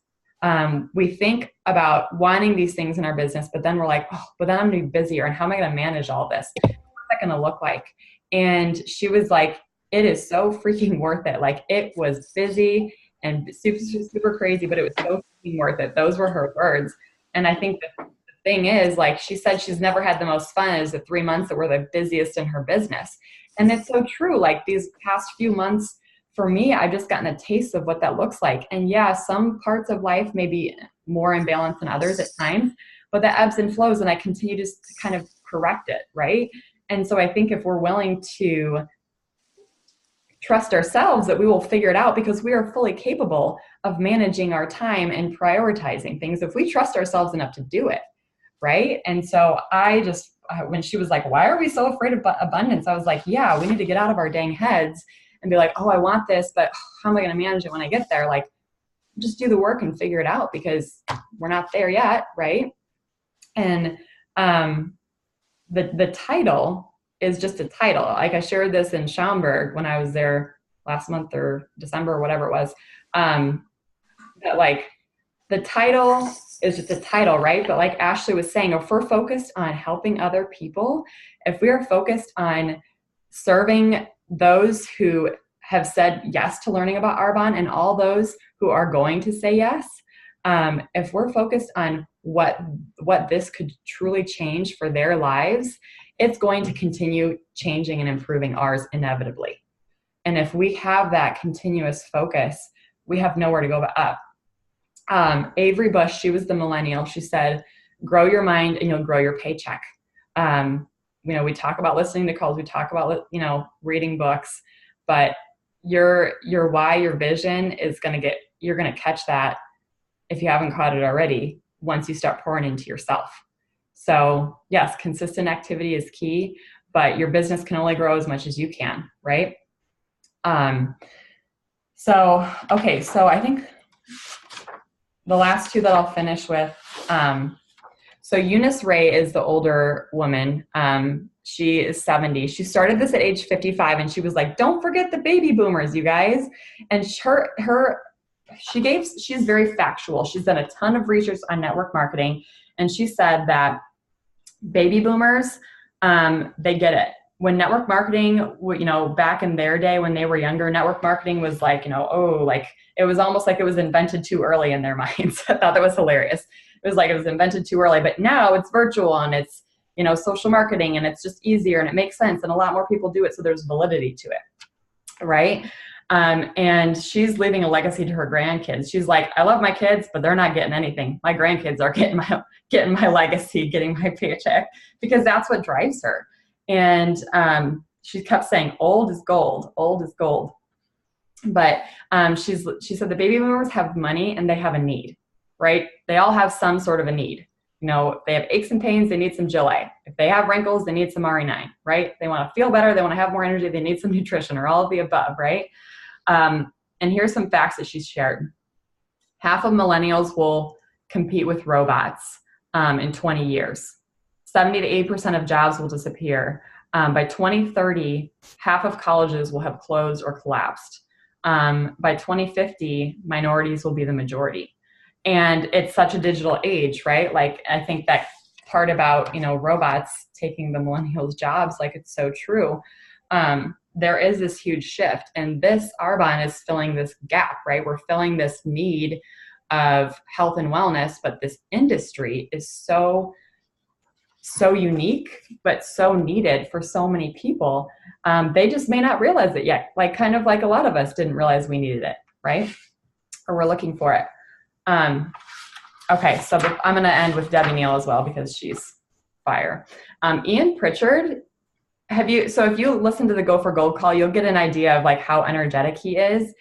Speaker 1: We think about wanting these things in our business, but then we're like, oh, but then I'm gonna be busier, and how am I gonna manage all this? What's that gonna look like? And she was like, it is so freaking worth it. Like, it was busy and super, super crazy, but it was so freaking worth it. Those were her words. And I think the thing is, like she said, she's never had the most fun as the 3 months that were the busiest in her business. And it's so true. Like, these past few months for me, I've just gotten a taste of what that looks like. And yeah, some parts of life may be more imbalanced than others at times, but that ebbs and flows, and I continue to kind of correct it, right? And so I think if we're willing to trust ourselves, that we will figure it out, because we are fully capable of managing our time and prioritizing things if we trust ourselves enough to do it, right? And so I just, when she was like, why are we so afraid of abundance? I was like, yeah, we need to get out of our dang heads and be like, oh, I want this, but how am I going to manage it when I get there? Like, just do the work and figure it out, because we're not there yet, right? And the title is just a title. Like, I shared this in Schaumburg when I was there last month or December or whatever it was. That like, the title is just a title, right? But like Ashley was saying, if we're focused on helping other people, if we are focused on serving those who have said yes to learning about Arbonne and all those who are going to say yes, if we're focused on what this could truly change for their lives, it's going to continue changing and improving ours inevitably. And if we have that continuous focus, we have nowhere to go but up. Avery Bush, she was the millennial. She said, grow your mind and you'll grow your paycheck. You know, we talk about listening to calls, we talk about, you know, reading books, but your why, your vision is you're going to catch that, if you haven't caught it already, once you start pouring into yourself. So yes, consistent activity is key, but your business can only grow as much as you can, right? So I think the last two that I'll finish with, so Eunice Ray is the older woman. She is 70. She started this at age 55, and she was like, don't forget the baby boomers, you guys. And she's very factual. She's done a ton of research on network marketing. And she said that baby boomers, they get it. When network marketing, you know, back in their day when they were younger, network marketing was like, you know, like it was almost like it was invented too early in their minds. I thought that was hilarious. It was like it was invented too early, but now it's virtual and it's, you know, social marketing, and it's just easier and it makes sense and a lot more people do it. So there's validity to it, right? And she's leaving a legacy to her grandkids. She's like, I love my kids, but they're not getting anything. My grandkids are getting my legacy, getting my paycheck, because that's what drives her. And she kept saying, old is gold, old is gold. But she said the baby boomers have money and they have a need, right? They all have some sort of a need. You know, they have aches and pains, they need some Gillette. If they have wrinkles, they need some RE9, right? They want to feel better, they want to have more energy, they need some nutrition, or all of the above, right? And here's some facts that she's shared. Half of millennials will compete with robots in 20 years. 70 to 80% of jobs will disappear. By 2030, half of colleges will have closed or collapsed. By 2050, minorities will be the majority. And it's such a digital age, right? Like, I think that part about, you know, robots taking the millennials' jobs, like, it's so true. There is this huge shift, and this Arbonne is filling this gap, right? We're filling this need of health and wellness, but this industry is so unique, but so needed for so many people. They just may not realize it yet. Like, kind of like a lot of us didn't realize we needed it, right? Or we're looking for it. Okay, so I'm going to end with Debbie Neal as well, because she's fire. Ian Pritchard, if you listen to the Go for Gold call, you'll get an idea of like how energetic he is.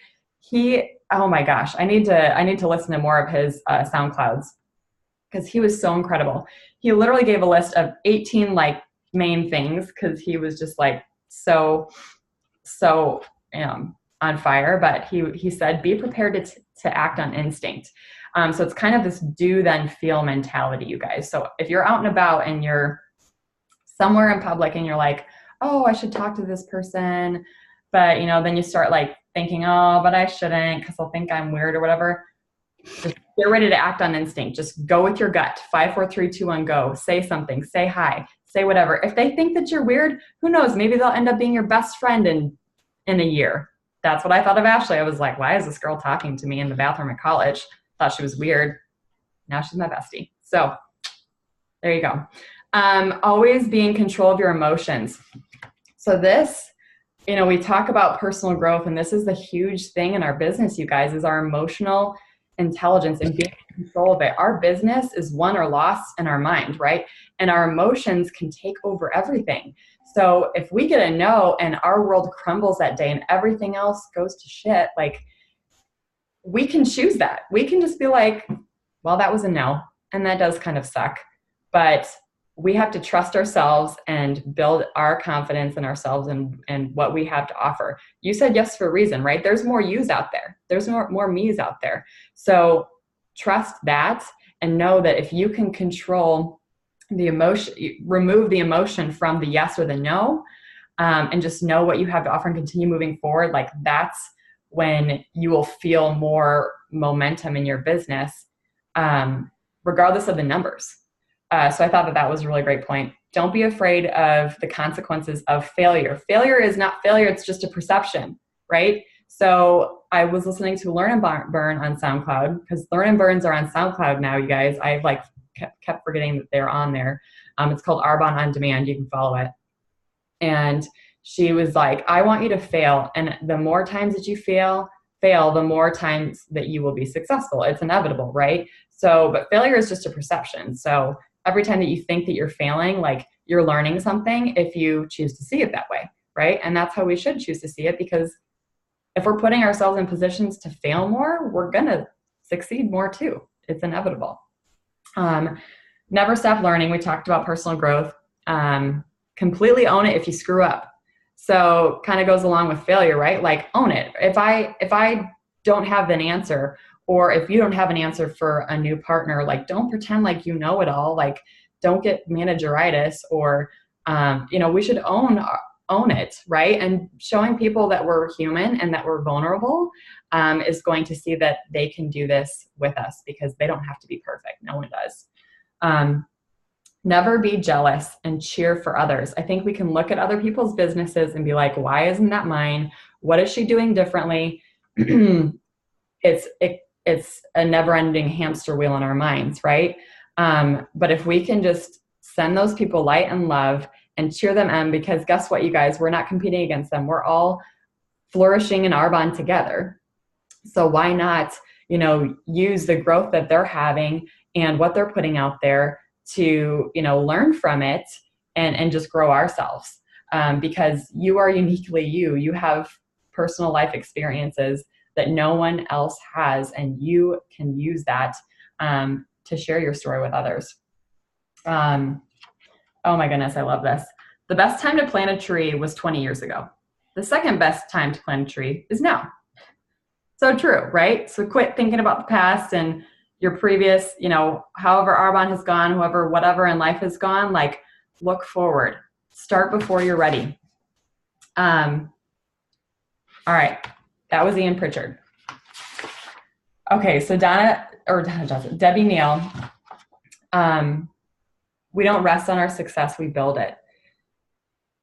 Speaker 1: Oh my gosh, I need to listen to more of his SoundClouds, because he was so incredible. He literally gave a list of 18 like main things, because he was just like so on fire. But he said, be prepared to act on instinct. So it's kind of this do then feel mentality, you guys. So if you're out and about and you're somewhere in public and you're like, oh, I should talk to this person, but then you start like thinking, oh, but I shouldn't, because they'll think I'm weird or whatever. Just get ready to act on instinct. Just go with your gut. 5, 4, 3, 2, 1, go. Say something. Say hi. Say whatever. If they think that you're weird, who knows? Maybe they'll end up being your best friend in a year. That's what I thought of Ashley. I was like, why is this girl talking to me in the bathroom at college? Thought she was weird. Now she's my bestie. So there you go. Always be in control of your emotions. So this, we talk about personal growth, and this is the huge thing in our business, you guys, is our emotional intelligence and being in control of it. Our business is won or lost in our mind, right? And our emotions can take over everything. So if we get a no and our world crumbles that day and everything else goes to shit, like, we can choose that. We can just be like, well, that was a no, and that does kind of suck. But we have to trust ourselves and build our confidence in ourselves and what we have to offer. You said yes for a reason, right? There's more yous out there. There's more me's out there. So trust that and know that if you can control the emotion, remove the emotion from the yes or the no, and just know what you have to offer and continue moving forward, like, that's when you will feel more momentum in your business, regardless of the numbers. So I thought that was a really great point. Don't be afraid of the consequences of failure. Failure is not failure. It's just a perception, right? So I was listening to Learn and Burn on SoundCloud, because Learn and Burns are on SoundCloud now, you guys. I've like kept forgetting that they're on there. It's called Arbonne on Demand. You can follow it. And she was like, I want you to fail. And the more times that you fail, the more times that you will be successful. It's inevitable, right? So, but failure is just a perception. So every time that you think that you're failing, like, you're learning something if you choose to see it that way, right? And that's how we should choose to see it, because if we're putting ourselves in positions to fail more, we're going to succeed more too. It's inevitable. Never stop learning. We talked about personal growth. Completely own it if you screw up. So kind of goes along with failure, right? Like, own it. If I don't have an answer, or if you don't have an answer for a new partner, like, don't pretend like you know it all. Like, don't get manageritis, or, we should own it, right? And showing people that we're human and that we're vulnerable is going to see that they can do this with us, because they don't have to be perfect. No one does. Never be jealous and cheer for others. I think we can look at other people's businesses and be like, why isn't that mine? What is she doing differently? It's a never-ending hamster wheel in our minds, right? But if we can just send those people light and love and cheer them on, because guess what, you guys? We're not competing against them. We're all flourishing in Arbonne together. So why not, use the growth that they're having and what they're putting out there to, learn from it and just grow ourselves. Because you are uniquely you. You have personal life experiences that no one else has, and you can use that to share your story with others. Oh my goodness, I love this. The best time to plant a tree was 20 years ago. The second best time to plant a tree is now. So true, right? So quit thinking about the past and your previous, however Arbonne has gone, whatever in life has gone, like look forward. Start before you're ready. All right, that was Ian Pritchard. Okay, so Debbie Neal, we don't rest on our success, we build it.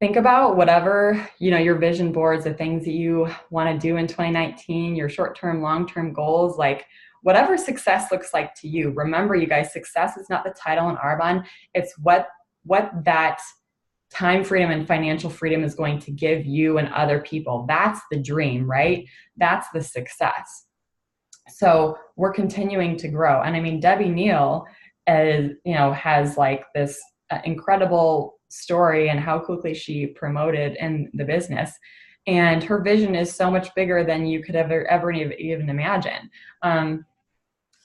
Speaker 1: Think about whatever, your vision boards, the things that you want to do in 2019, your short-term, long-term goals, like whatever success looks like to you. Remember, you guys, success is not the title in Arbonne. It's what that time freedom and financial freedom is going to give you and other people. That's the dream, right? That's the success. So we're continuing to grow. And I mean, Debbie Neal has like this incredible story and how quickly she promoted in the business. And her vision is so much bigger than you could ever even imagine.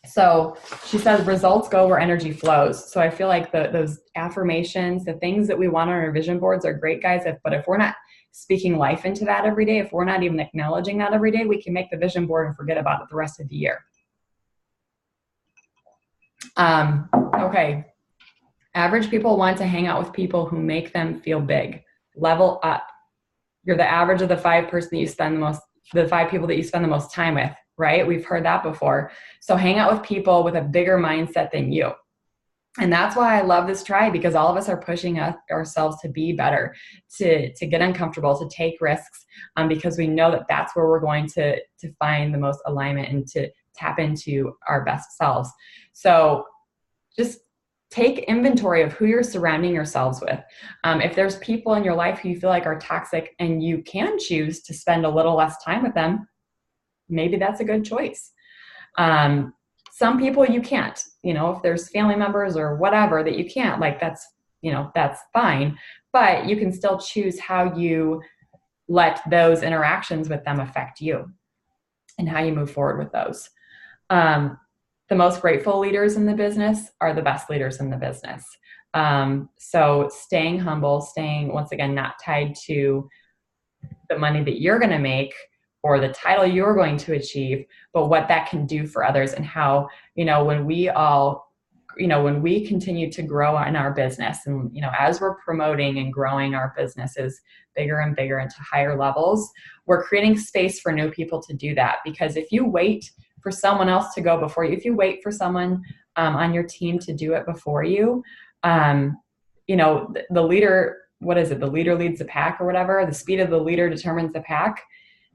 Speaker 1: So she says results go where energy flows. So I feel like those affirmations, the things that we want on our vision boards are great, guys. But if we're not speaking life into that every day, if we're not even acknowledging that every day, we can make the vision board and forget about it the rest of the year. Okay. Average people want to hang out with people who make them feel big. Level up. You're the average of the five people that you spend the most time with, right? We've heard that before. So hang out with people with a bigger mindset than you. And that's why I love this tribe, because all of us are pushing ourselves to be better, to get uncomfortable, to take risks, because we know that that's where we're going to find the most alignment and to tap into our best selves. So just take inventory of who you're surrounding yourselves with. If there's people in your life who you feel like are toxic and you can choose to spend a little less time with them, maybe that's a good choice. Some people you can't, if there's family members or whatever that you can't, like that's fine, but you can still choose how you let those interactions with them affect you and how you move forward with those. The most grateful leaders in the business are the best leaders in the business. So staying humble, staying, once again, not tied to the money that you're going to make or the title you're going to achieve, but what that can do for others, and how, when we continue to grow in our business and, as we're promoting and growing our businesses bigger and bigger into higher levels, we're creating space for new people to do that. Because if you wait for someone else to go before you, if you wait for someone on your team to do it before you, the leader, what is it? The leader leads the pack or whatever. The speed of the leader determines the pack.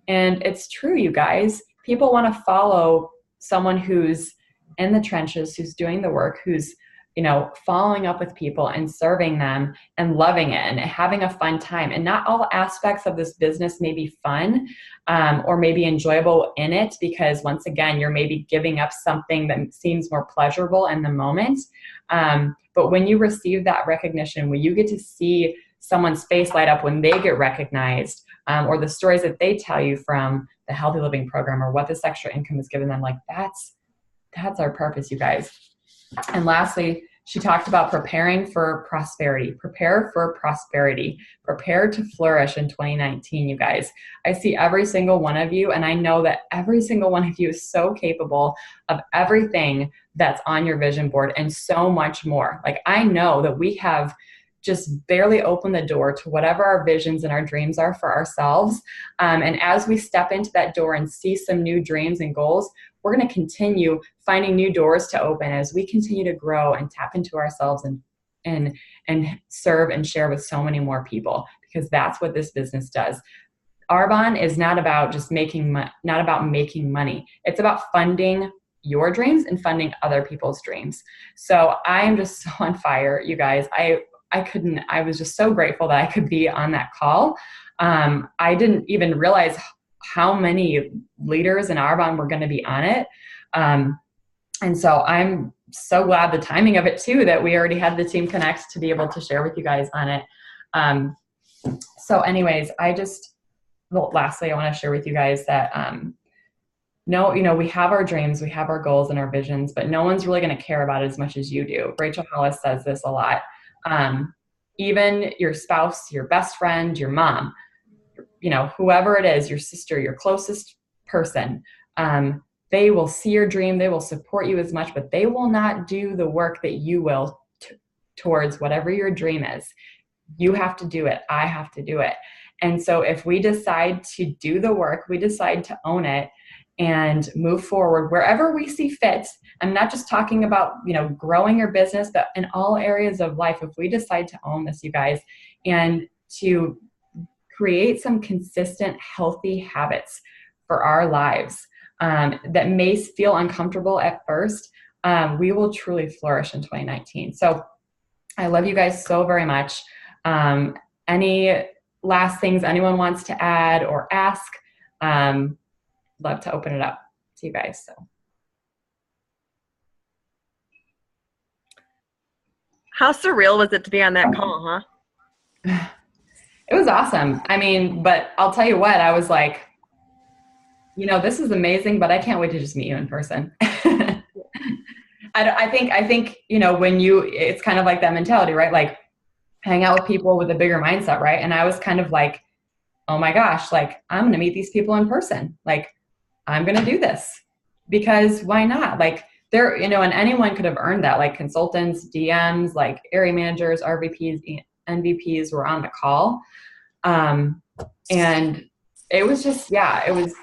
Speaker 1: And it's true, you guys. People want to follow someone who's in the trenches, who's doing the work, who's, following up with people and serving them and loving it and having a fun time. And not all aspects of this business may be fun or maybe enjoyable in it, because once again, you're maybe giving up something that seems more pleasurable in the moment. But when you receive that recognition, when you get to see someone's face light up when they get recognized, or the stories that they tell you from the Healthy Living Program or what this extra income has given them, like that's our purpose, you guys. And lastly, she talked about preparing for prosperity. Prepare for prosperity. Prepare to flourish in 2019, you guys. I see every single one of you, and I know that every single one of you is so capable of everything that's on your vision board and so much more. Like, I know that we have just barely opened the door to whatever our visions and our dreams are for ourselves. And as we step into that door and see some new dreams and goals, we're going to continue finding new doors to open as we continue to grow and tap into ourselves and serve and share with so many more people, because that's what this business does. Arbonne is not about just making money. It's about funding your dreams and funding other people's dreams. So I am just so on fire, you guys. I was just so grateful that I could be on that call. I didn't even realize how many leaders in Arbonne were going to be on it. And so I'm so glad the timing of it too, that we already had the team connect to be able to share with you guys on it. So anyways, lastly, I want to share with you guys that, we have our dreams, we have our goals and our visions, but no one's really going to care about it as much as you do. Rachel Hollis says this a lot. Even your spouse, your best friend, your mom, whoever it is, your sister, your closest person, they will see your dream, they will support you as much, but they will not do the work that you will towards whatever your dream is. You have to do it. I have to do it. And so if we decide to do the work, we decide to own it and move forward wherever we see fit. I'm not just talking about, growing your business, but in all areas of life, if we decide to own this, you guys, and to create some consistent, healthy habits for our lives, that may feel uncomfortable at first, we will truly flourish in 2019. So I love you guys so very much. Any last things anyone wants to add or ask? Love to open it up to you guys. So
Speaker 4: how surreal was it to be on that call, huh?
Speaker 1: It was awesome. I mean, but I'll tell you what, I was like, this is amazing, but I can't wait to just meet you in person. I think, it's kind of like that mentality, right? Like hang out with people with a bigger mindset, right? And I was kind of like, oh my gosh, like I'm going to meet these people in person. Like I'm going to do this because why not? Like there, and anyone could have earned that, like consultants, DMs, like area managers, RVPs, NVPs were on the call. And it was just, it was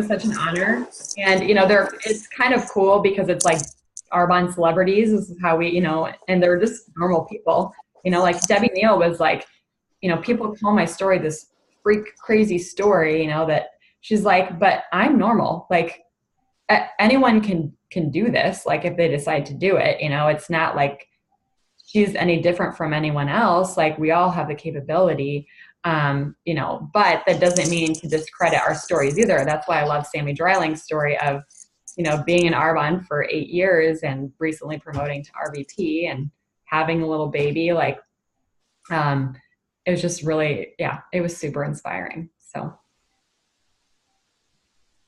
Speaker 1: such an honor. And, it's kind of cool because it's like Arbonne celebrities is how we, and they're just normal people, like Debbie Neal was like, people call my story this freak crazy story, that she's like, but I'm normal. Like anyone can do this. Like if they decide to do it, it's not like she's any different from anyone else. Like we all have the capability, but that doesn't mean to discredit our stories either. That's why I love Sammy Dreiling's story of, being in Arbonne for 8 years and recently promoting to RVP and having a little baby. Like, it was just really, it was super inspiring. So.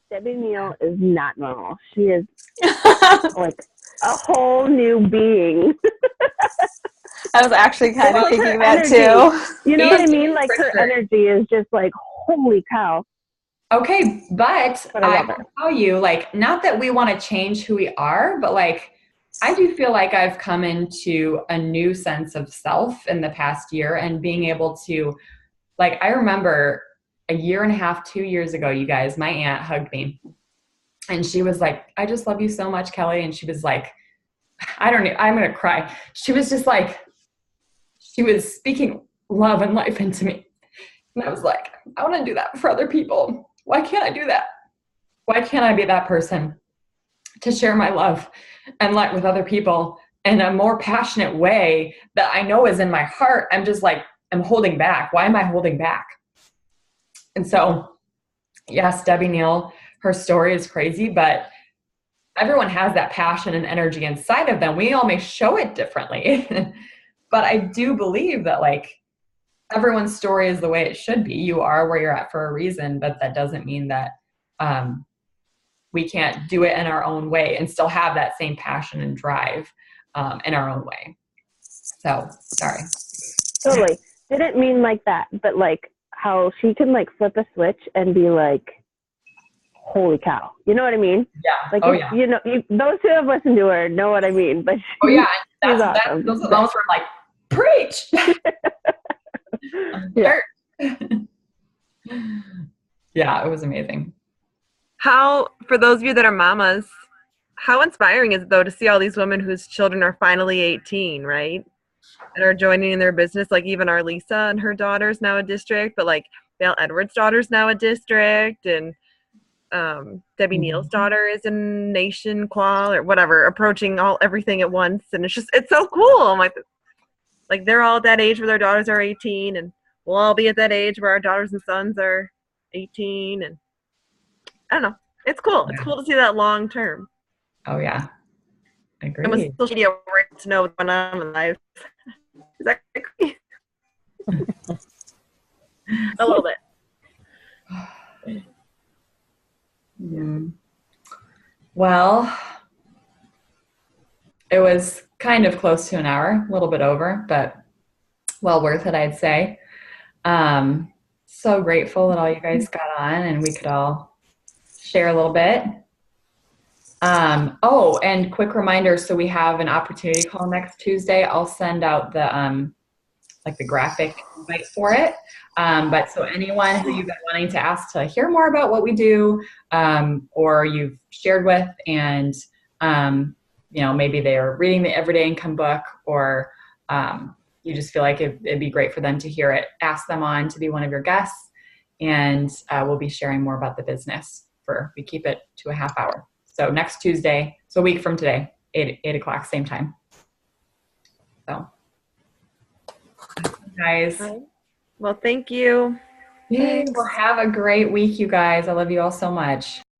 Speaker 9: Debbie Neal is not normal. She is like a whole new being.
Speaker 3: I was actually kind of thinking that too.
Speaker 9: You know what I mean? Like her energy is just like, holy cow.
Speaker 1: Okay, but I will tell you, like, not that we want to change who we are, but like, I do feel like I've come into a new sense of self in the past year and being able to, like, I remember a year and a half, 2 years ago, you guys, my aunt hugged me and she was like, I just love you so much, Kelly. And she was like, I'm going to cry. She was just like, she was speaking love and life into me. And I was like, I want to do that for other people. Why can't I do that? Why can't I be that person to share my love and light with other people in a more passionate way that I know is in my heart? I'm just like, I'm holding back. Why am I holding back? And so, yes, Debbie Neal, her story is crazy, but everyone has that passion and energy inside of them. We all may show it differently. But I do believe that like everyone's story is the way it should be. You are where you're at for a reason, but that doesn't mean that we can't do it in our own way and still have that same passion and drive in our own way. So, sorry.
Speaker 9: Totally. Didn't mean like that, but like how she can like flip a switch and be like, holy cow. You know what I mean?
Speaker 1: Yeah.
Speaker 9: Like, those who have listened to her know what I mean, but
Speaker 1: she's
Speaker 9: awesome.
Speaker 1: Those are those who are like, preach. Yeah, it was amazing.
Speaker 4: How, for those of you that are mamas, how inspiring is it though to see all these women whose children are finally 18, right? And are joining in their business, like even our Lisa and her daughter's now a district, but like Dale Edwards' daughter's now a district, and Debbie Neal's daughter is in Nation Qual or whatever, approaching everything at once, and it's so cool. I'm like they're all at that age where their daughters are 18, and we'll all be at that age where our daughters and sons are 18, and I don't know. It's cool. It's cool to see that long term.
Speaker 1: Oh yeah, I agree.
Speaker 4: And with social media, we're able to know what's going on in life. Is that crazy? A little bit.
Speaker 1: Well, it was kind of close to an hour, a little bit over, but well worth it, I'd say. So grateful that all you guys got on and we could all share a little bit. Oh, and quick reminder, so we have an opportunity call next Tuesday. I'll send out the like the graphic invite for it. But so anyone who you've been wanting to ask to hear more about what we do, or you've shared with and you know, maybe they're reading the Everyday Income book, or you just feel like it'd be great for them to hear it, ask them on to be one of your guests, and we'll be sharing more about the business. We keep it to a half hour. So next Tuesday, so a week from today, 8 o'clock, same time. So, guys.
Speaker 4: Well, thank you.
Speaker 1: Yay. Well, have a great week, you guys. I love you all so much.